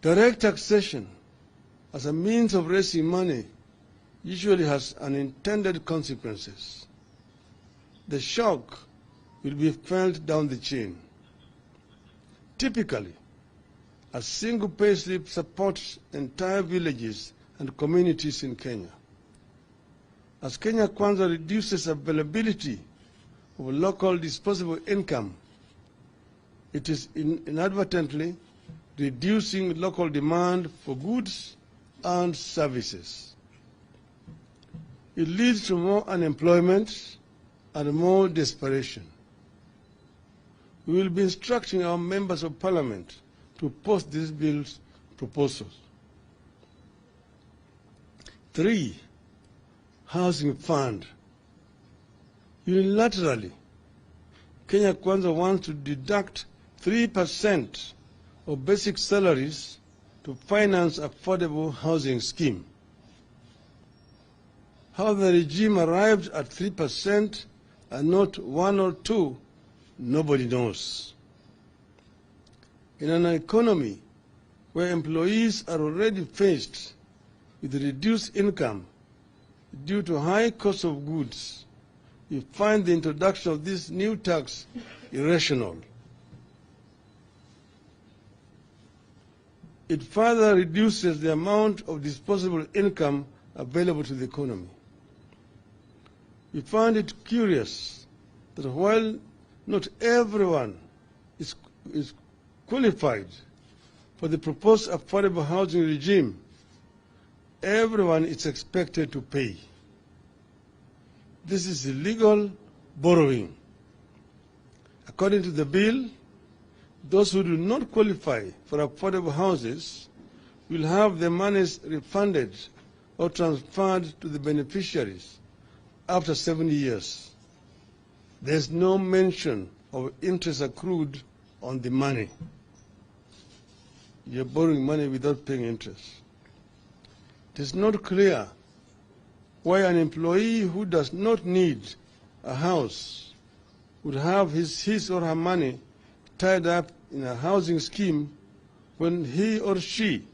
Direct taxation as a means of raising money usually has unintended consequences. The shock will be felt down the chain. Typically, a single payslip supports entire villages and communities in Kenya. As Kenya Kwanza reduces availability of local disposable income, it is inadvertently reducing local demand for goods and services. It leads to more unemployment and more desperation. We will be instructing our members of parliament to post this bill's proposals. 3, housing fund. Unilaterally, Kenya Kwanza wants to deduct 3% of basic salaries to finance affordable housing scheme. How the regime arrived at 3% and not 1 or 2, nobody knows. In an economy where employees are already faced with reduced income due to high cost of goods, we find the introduction of this new tax irrational. It further reduces the amount of disposable income available to the economy. We find it curious that while not everyone is qualified for the proposed affordable housing regime, everyone is expected to pay. This is illegal borrowing. According to the bill, those who do not qualify for affordable houses will have their monies refunded or transferred to the beneficiaries after 7 years. There is no mention of interest accrued on the money. You're borrowing money without paying interest. It is not clear why an employee who does not need a house would have his or her money tied up in a housing scheme when he or she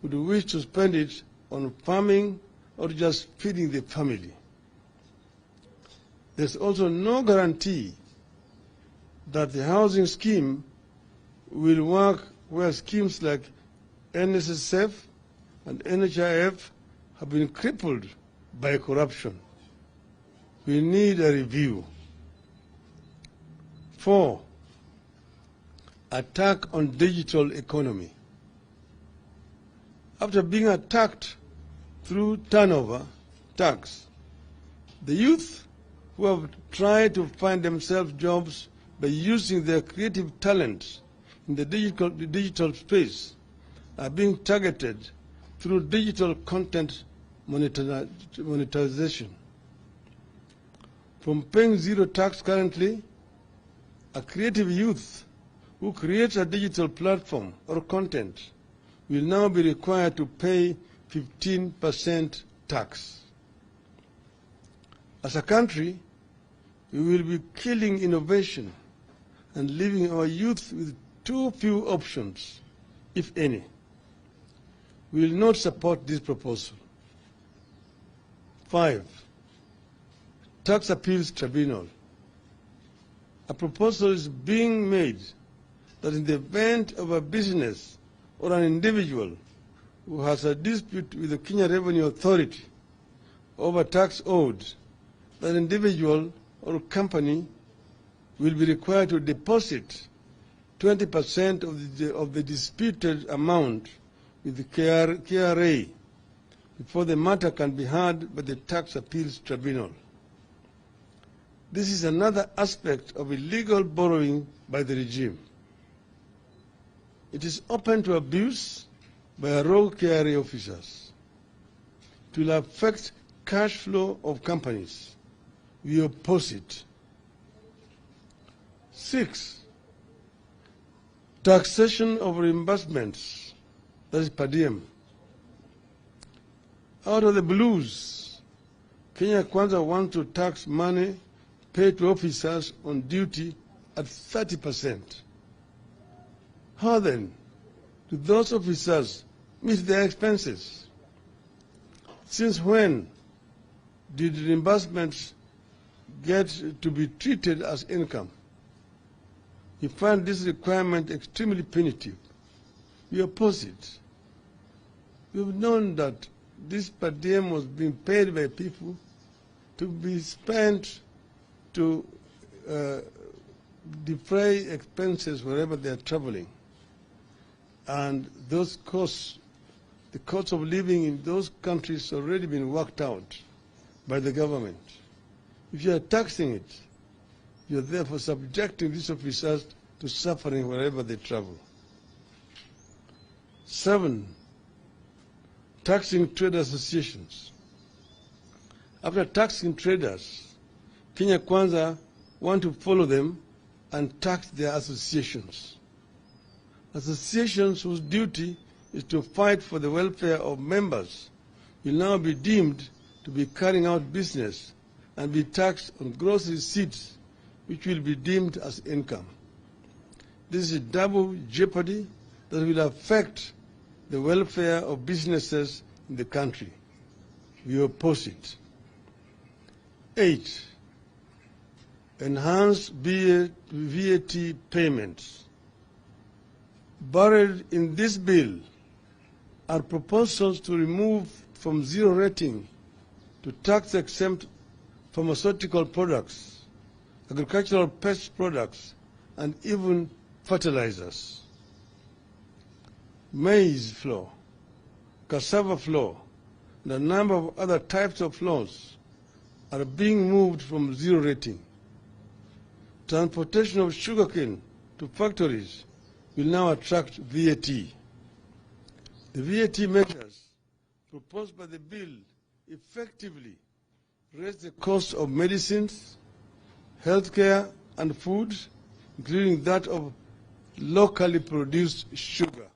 would wish to spend it on farming or just feeding the family. There's also no guarantee that the housing scheme will work where schemes like NSSF and NHIF have been crippled by corruption. We need a review. 4, attack on digital economy. After being attacked through turnover, tax. The youth who have tried to find themselves jobs by using their creative talents in the digital space are being targeted through digital content monetization. From paying zero tax currently, a creative youth who creates a digital platform or content will now be required to pay 15% tax. As a country, we will be killing innovation and leaving our youth with too few options, if any. We will not support this proposal. 5. Tax Appeals Tribunal. A proposal is being made that in the event of a business or an individual who has a dispute with the Kenya Revenue Authority over tax owed, that individual or company will be required to deposit 20% of the disputed amount with the KRA before the matter can be heard by the Tax Appeals Tribunal. This is another aspect of illegal borrowing by the regime. It is open to abuse by rogue KRA officers. It will affect cash flow of companies. We oppose it. 6. Taxation of reimbursements, that is per diem. Out of the blues, Kenya Kwanza wants to tax money paid to officers on duty at 30%. How then do those officers meet their expenses? Since when did reimbursements get to be treated as income? We find this requirement extremely punitive. We oppose it. We've known that this per diem was being paid by people to be spent to defray expenses wherever they are traveling. And those costs, the cost of living in those countries already been worked out by the government. If you are taxing it, you are therefore subjecting these officers to suffering wherever they travel. 7. Taxing trade associations. After taxing traders, Kenya Kwanza want to follow them and tax their associations. Associations whose duty is to fight for the welfare of members will now be deemed to be carrying out business and be taxed on gross receipts, which will be deemed as income. This is double jeopardy that will affect the welfare of businesses in the country. We oppose it. 8. Enhanced VAT payments. Buried in this bill are proposals to remove from zero rating to tax-exempt pharmaceutical products, agricultural pest products, and even fertilizers. Maize flour, cassava flour, and a number of other types of flours are being moved from zero rating. Transportation of sugarcane to factories will now attract VAT. The VAT measures proposed by the bill effectively raise the cost of medicines, healthcare, and food, including that of locally produced sugar.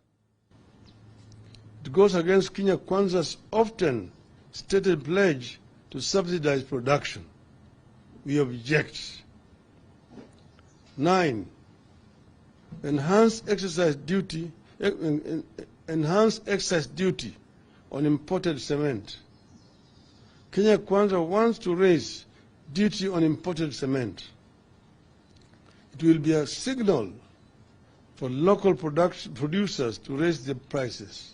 It goes against Kenya Kwanza's often stated pledge to subsidize production. We object. 9. Enhanced excise duty on imported cement. Kenya Kwanza wants to raise duty on imported cement. It will be a signal for local producers to raise their prices.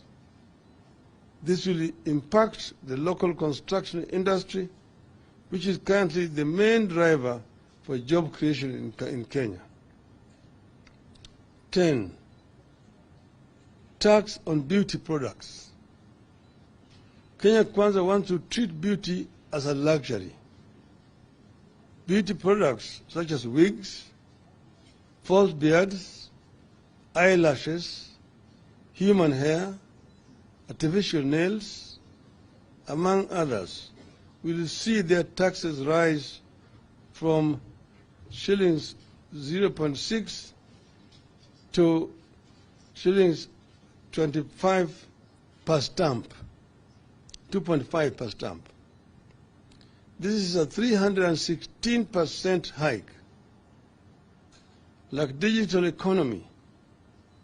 This will impact the local construction industry, which is currently the main driver for job creation in Kenya. 10. Tax on beauty products. Kenya Kwanza wants to treat beauty as a luxury. Beauty products such as wigs, false beards, eyelashes, human hair, artificial nails, among others, will see their taxes rise from shillings 0.6 to shillings 25 per stamp, 2.5 per stamp. This is a 316% hike. Like digital economy,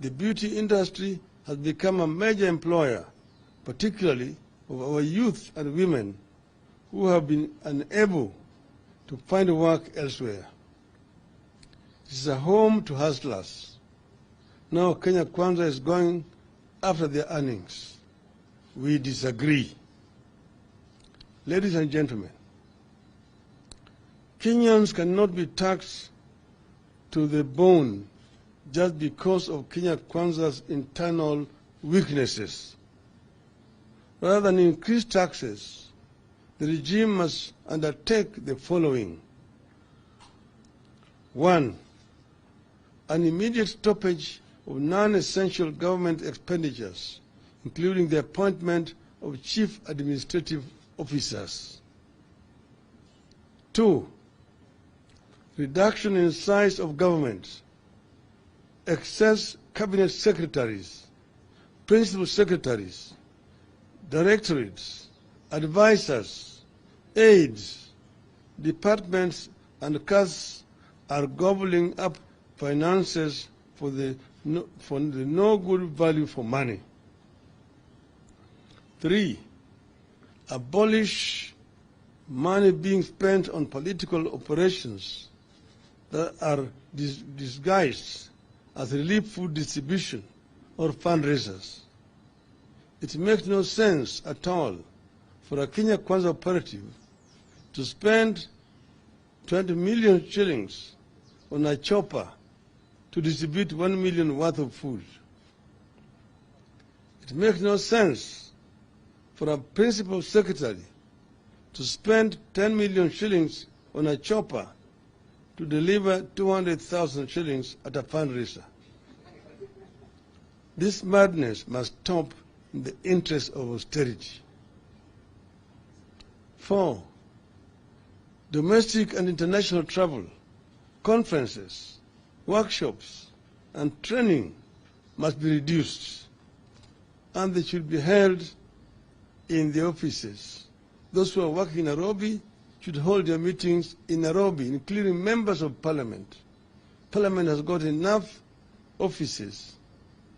the beauty industry has become a major employer, particularly of our youth and women who have been unable to find work elsewhere. It is a home to hustlers. Now Kenya Kwanza is going after their earnings. We disagree. Ladies and gentlemen, Kenyans cannot be taxed to the bone just because of Kenya Kwanza's internal weaknesses. Rather than increase taxes, the regime must undertake the following. 1. An immediate stoppage of non-essential government expenditures, including the appointment of chief administrative officers. 2. Reduction in size of government, excess cabinet secretaries, principal secretaries, directorates, advisors, aides, departments and casts are gobbling up finances for the no good value for money. 3. Abolish money being spent on political operations that are disguised as relief food distribution or fundraisers. It makes no sense at all for a Kenya Kwanza operative to spend 20 million shillings on a chopper to distribute 1 million worth of food. It makes no sense for a principal secretary to spend 10 million shillings on a chopper to deliver 200,000 shillings at a fundraiser. This madness must stop in the interest of austerity. 4. Domestic and international travel, conferences, workshops, and training must be reduced, and they should be held in the offices. Those who are working in Nairobi should hold their meetings in Nairobi, including members of parliament. Parliament has got enough offices,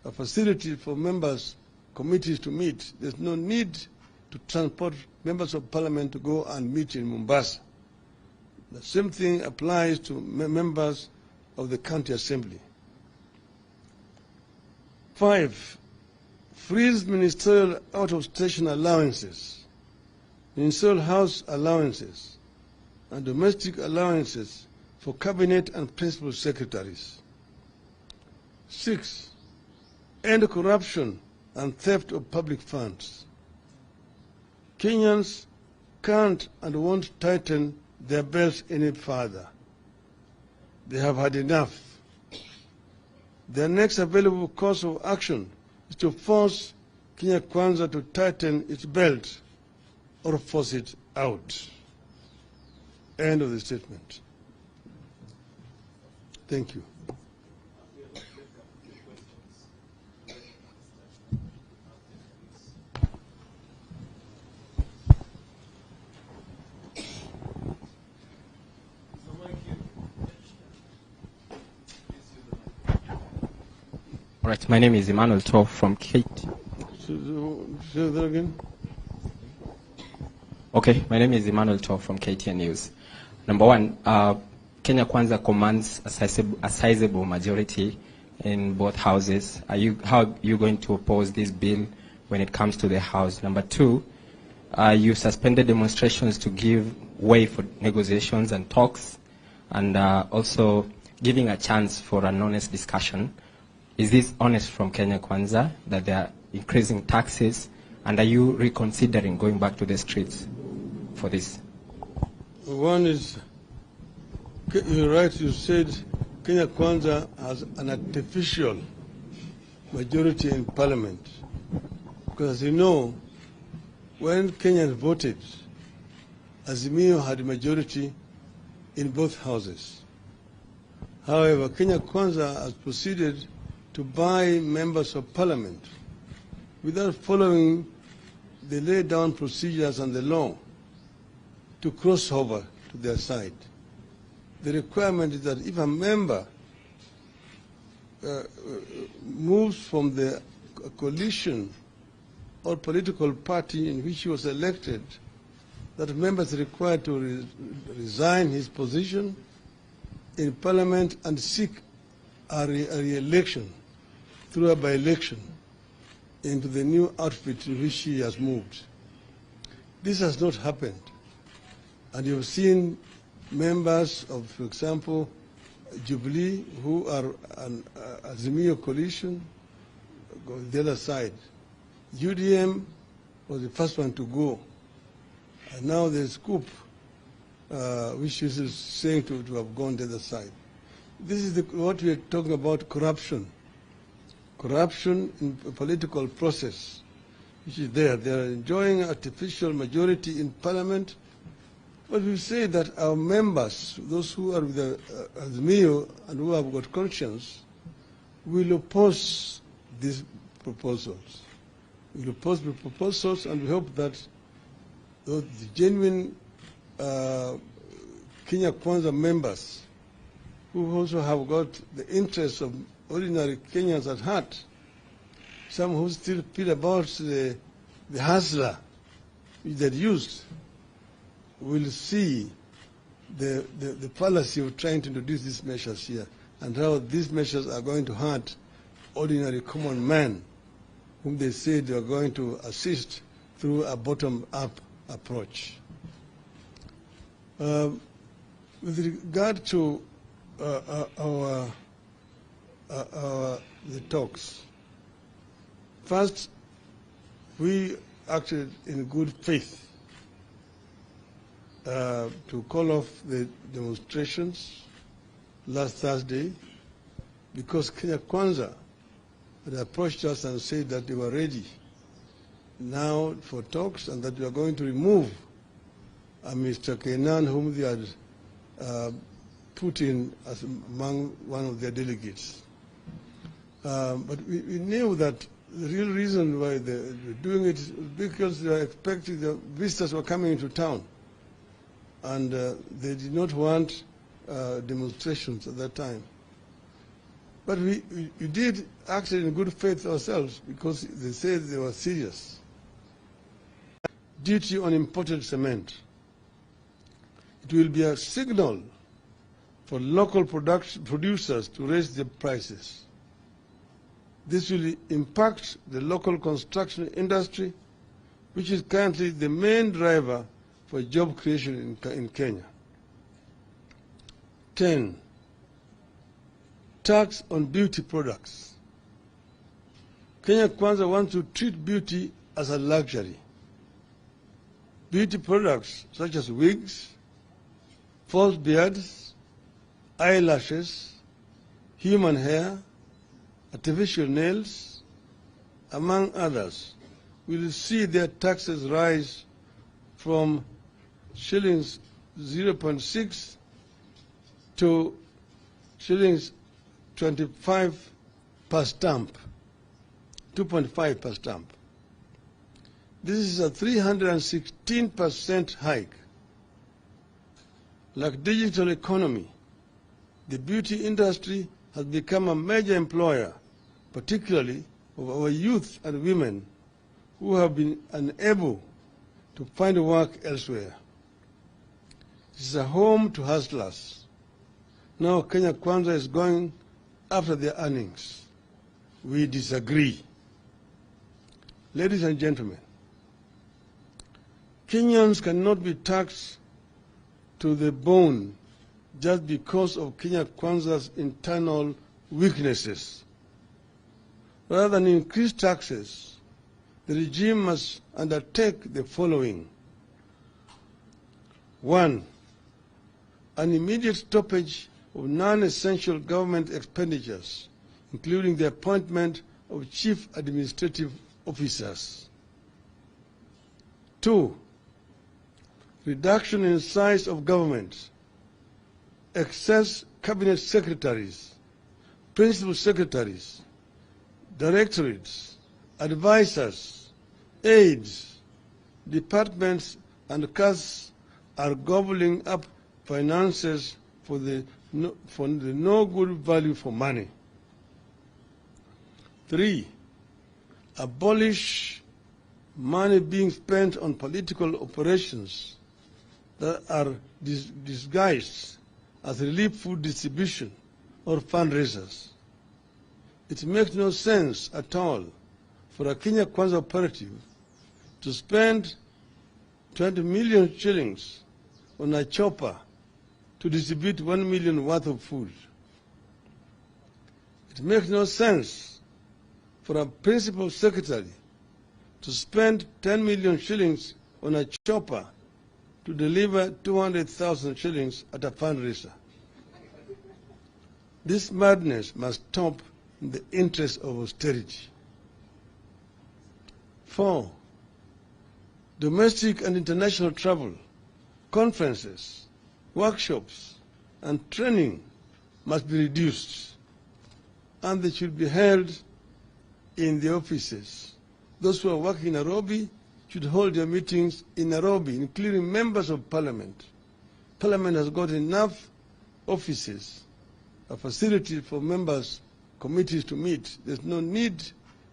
a facility for members, committees to meet. There's no need to transport members of parliament to go and meet in Mombasa. The same thing applies to members of the county assembly. 5. Freeze ministerial out-of-station allowances, ministerial house allowances, and domestic allowances for cabinet and principal secretaries. 6. End corruption and theft of public funds. Kenyans can't and won't tighten their belts any further. They have had enough. Their next available course of action is to force Kenya Kwanza to tighten its belt or force it out. End of the statement. Thank you. All right, my name is Emmanuel Toh from Kate. Say that again. Okay, my name is Emmanuel Toh from KTN News. Number one, Kenya Kwanza commands a sizable majority in both houses. How are you going to oppose this bill when it comes to the House? Number two, you suspended demonstrations to give way for negotiations and talks, and also giving a chance for an honest discussion. Is this honest from Kenya Kwanza that they are increasing taxes, and are you reconsidering going back to the streets? for this? One is, you're right, you said Kenya Kwanza has an artificial majority in parliament. Because as you know, when Kenyans voted, Azimio had a majority in both houses. However, Kenya Kwanza has proceeded to buy members of parliament without following the laid down procedures and the law to cross over to their side. The requirement is that if a member moves from the coalition or political party in which he was elected, that member is required to resign his position in parliament and seek a re-election through a by-election into the new outfit in which he has moved. This has not happened. And you've seen members of, for example, Jubilee, who are an Azimio coalition, go the other side. UDM was the first one to go. And now there's Scoop, which is saying to have gone the other side. This is what we are talking about, corruption. Corruption in the political process, which is there. They are enjoying artificial majority in parliament. But we say that our members, those who are with the Azimio and who have got conscience, will oppose these proposals. We will oppose the proposals, and we hope that the genuine Kenya Kwanza members, who also have got the interests of ordinary Kenyans at heart, some who still feel about the hustler which they used, will see the fallacy of trying to introduce these measures here and how these measures are going to hurt ordinary common man whom they say they are going to assist through a bottom-up approach. With regard to the talks, first, we acted in good faith to call off the demonstrations last Thursday because Kenya Kwanza had approached us and said that they were ready now for talks and that we are going to remove Mr. Kenan, whom they had put in as among one of their delegates. But we knew that the real reason why they were doing it is because they were expecting the visitors were coming into town. And they did not want demonstrations at that time. But we did act in good faith ourselves because they said they were serious. Duty on imported cement. It will be a signal for local producers to raise their prices. This will impact the local construction industry, which is currently the main driver for job creation in Kenya. 10, tax on beauty products. Kenya Kwanza wants to treat beauty as a luxury. Beauty products such as wigs, false beards, eyelashes, human hair, artificial nails, among others, will see their taxes rise from shillings 0.6 to shillings 25 per stamp, 2.5 per stamp. This is a 316% hike. Like digital economy, the beauty industry has become a major employer, particularly of our youth and women who have been unable to find work elsewhere. This is a home to hustlers. Now Kenya Kwanza is going after their earnings. We disagree. Ladies and gentlemen, Kenyans cannot be taxed to the bone just because of Kenya Kwanza's internal weaknesses. Rather than increase taxes, the regime must undertake the following: 1, an immediate stoppage of non-essential government expenditures, including the appointment of chief administrative officers. 2, reduction in size of government, excess cabinet secretaries, principal secretaries, directorates, advisors, aides, departments, and casts are gobbling up finances for the no good value for money. 3, abolish money being spent on political operations that are disguised as relief food distribution or fundraisers. It makes no sense at all for a Kenya Kwanza operative to spend 20 million shillings on a chopper to distribute 1 million worth of food. It makes no sense for a principal secretary to spend 10 million shillings on a chopper to deliver 200,000 shillings at a fundraiser. This madness must stop in the interest of austerity. 4, domestic and international travel, conferences, workshops, and training must be reduced, and they should be held in the offices. Those who are working in Nairobi should hold their meetings in Nairobi, including members of parliament. Parliament has got enough offices, a facility for members, committees to meet. There's no need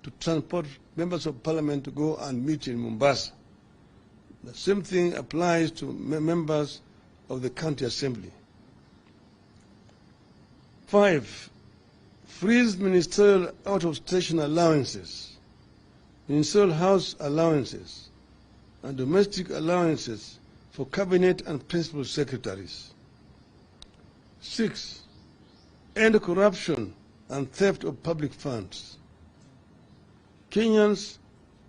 to transport members of parliament to go and meet in Mombasa. The same thing applies to members of the county assembly. 5, freeze ministerial out-of-station allowances, ministerial house allowances, and domestic allowances for cabinet and principal secretaries. 6, end corruption and theft of public funds. Kenyans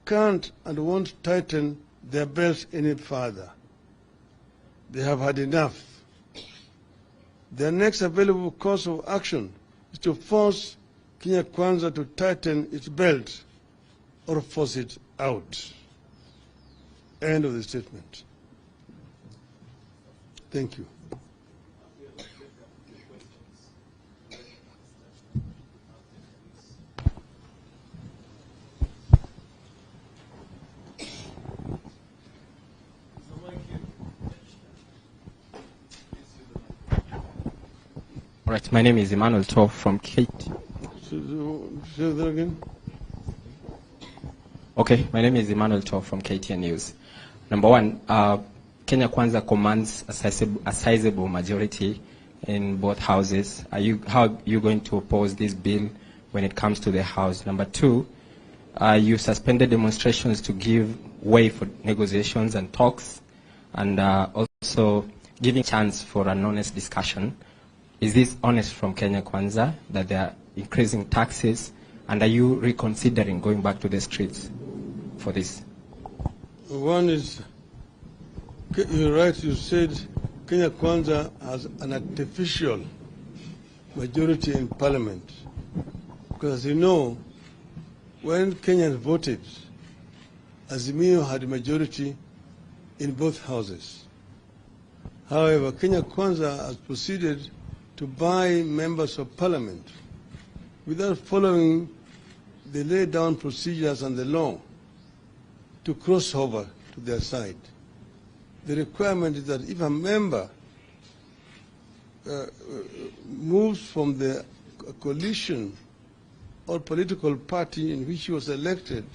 can't and won't tighten their belts any further. They have had enough. Their next available course of action is to force Kenya Kwanza to tighten its belt or force it out. End of the statement. Thank you. All right, my name is Emmanuel Toh from Kate. Say that again. Okay, my name is Emmanuel Toh from KTN News. Number 1, Kenya Kwanza commands a sizable majority in both houses. How are you going to oppose this bill when it comes to the House? Number 2, you suspended demonstrations to give way for negotiations and talks, and also giving chance for an honest discussion. Is this honest from Kenya Kwanza that they are increasing taxes, and are you reconsidering going back to the streets for this? One is, you're right, you said Kenya Kwanza has an artificial majority in parliament. Because as you know, when Kenyans voted, Azimio had a majority in both houses. However, Kenya Kwanza has proceeded to buy members of parliament without following the laid down procedures and the law to cross over to their side. The requirement is that if a member moves from the coalition or political party in which he was elected,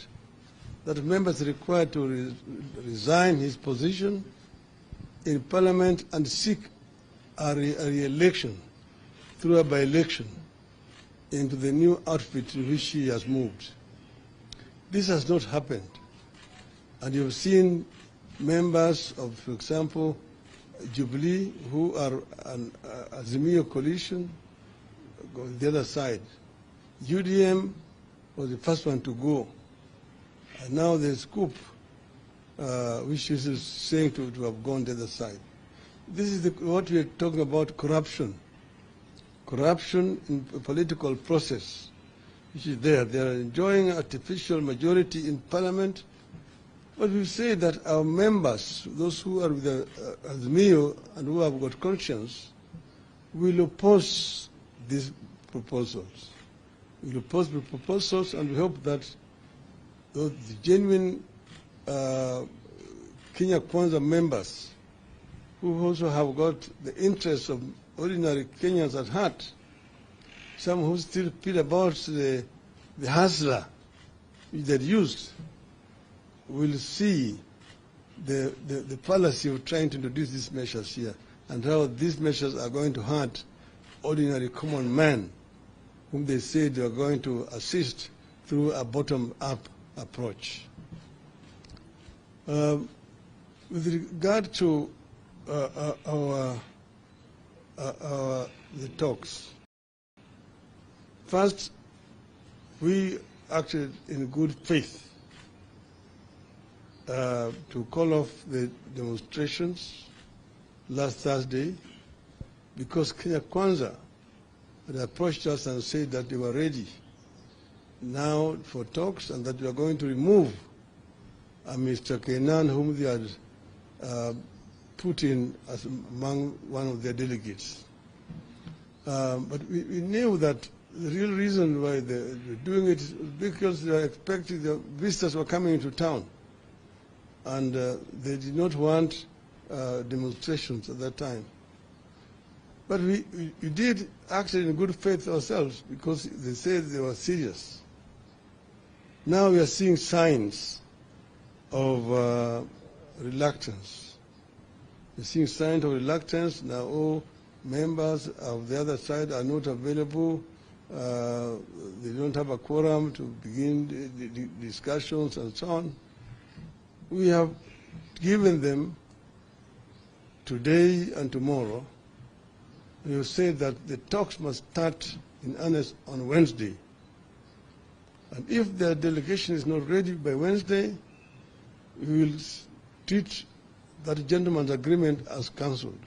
that member is required to resign his position in parliament and seek a re-election through a by-election into the new outfit in which he has moved. This has not happened. And you've seen members of, for example, Jubilee, who are an Azimio coalition, go the other side. UDM was the first one to go. And now there's Scoop, which is saying to have gone the other side. this is what we are talking about, corruption. Corruption in the political process, which is there. They are enjoying artificial majority in parliament. But we say that our members, those who are with the azimio and who have got conscience, will oppose these proposals. We will oppose the proposals, and we hope that the genuine Kenya Kwanza members, who also have got the interests of ordinary Kenyans at heart, some who still feel about the hustler which they used, will see the fallacy of trying to introduce these measures here, and how these measures are going to hurt ordinary common man, whom they say they are going to assist through a bottom-up approach. With regard to the talks, first, we acted in good faith to call off the demonstrations last Thursday, because Kenya Kwanza had approached us and said that they were ready now for talks, and that we are going to remove Mr. Kenan, whom they had put in as among one of their delegates. But we knew that the real reason why they're doing it is because they are expecting the visitors were coming into town, and they did not want demonstrations at that time. But we did act in good faith ourselves, because they said they were serious. Now we are seeing signs of reluctance. We're seeing signs of reluctance. Now all members of the other side are not available. They don't have a quorum to begin the discussions and so on. We have given them today and tomorrow. We have said that the talks must start in earnest on Wednesday. And if the delegation is not ready by Wednesday, we will treat that gentleman's agreement as cancelled.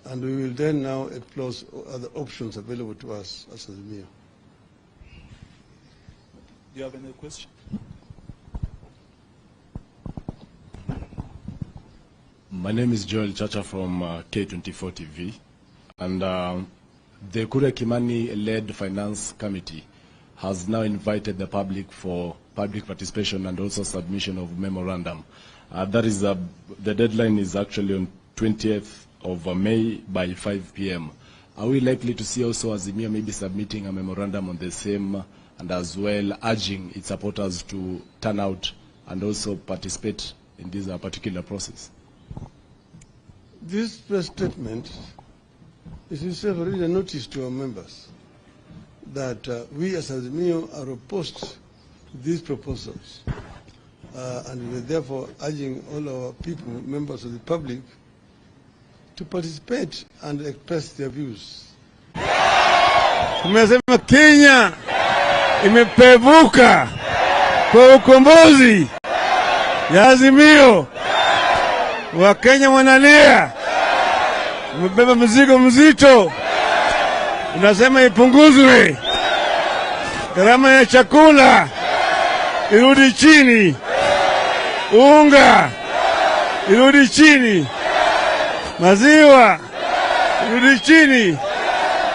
And we will then now explore other options available to us as azimio. Do you have any question? My name is Joel Chacha from K24 TV, and the Kure Kimani-led Finance Committee has now invited the public for public participation and also submission of memorandum. That is the deadline is actually on 20th of May by 5 p.m. Are we likely to see also Azimio maybe submitting a memorandum on the same, and as well urging its supporters to turn out and also participate in this particular process? This press statement is itself already a notice to our members that we as Azimio are opposed to these proposals, and we are therefore urging all our people, members of the public, to participate and express their views. Tumesema Kenya imepevuka kwa ukombozi ya Azimio. Wakenya wanalia, umebeba mzigo mzito, unasema ipunguzwe, gharama ya chakula irudi chini, unga irudi chini, maziwa irudi chini,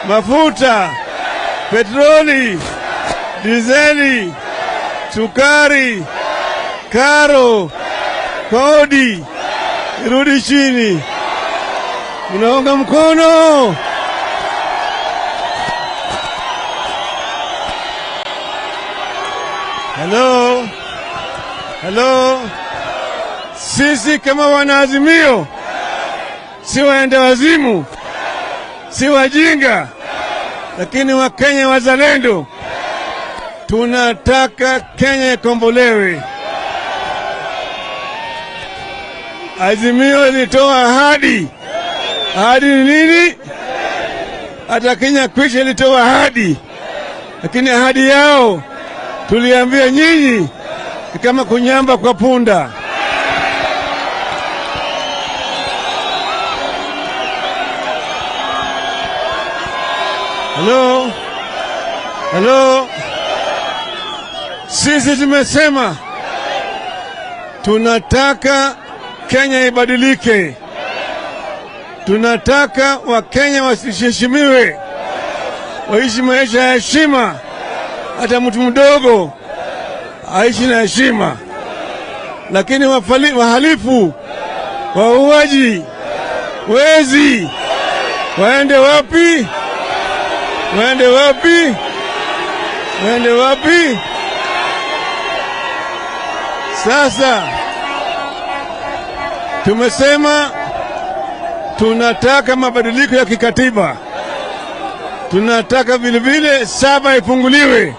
mafuta, petroli, dizeli, sukari, karo, kodi irudi chini. Unaunga mkono? Hello? Hello? Sisi kama wanaazimio, si waenda wazimu, si wajinga, lakini Wakenya wazalendo. Tunataka Kenya ikombolewe. Azimio ilitoa ahadi. Ahadi ni nini? Hata Kenya Kwisha ilitoa ahadi, lakini ahadi yao tuliambia nyinyi ni kama kunyamba kwa punda. Hello? Hello? Sisi tumesema tunataka Kenya ibadilike. Tunataka Wakenya wasiheshimiwe, waishi maisha ya heshima. Hata mtu mdogo aishi na heshima. Lakini wahalifu, wauaji, wezi waende wapi? Waende wapi? Waende wapi? Sasa tumesema tunataka mabadiliko ya kikatiba. Tunataka vile vile saba ifunguliwe.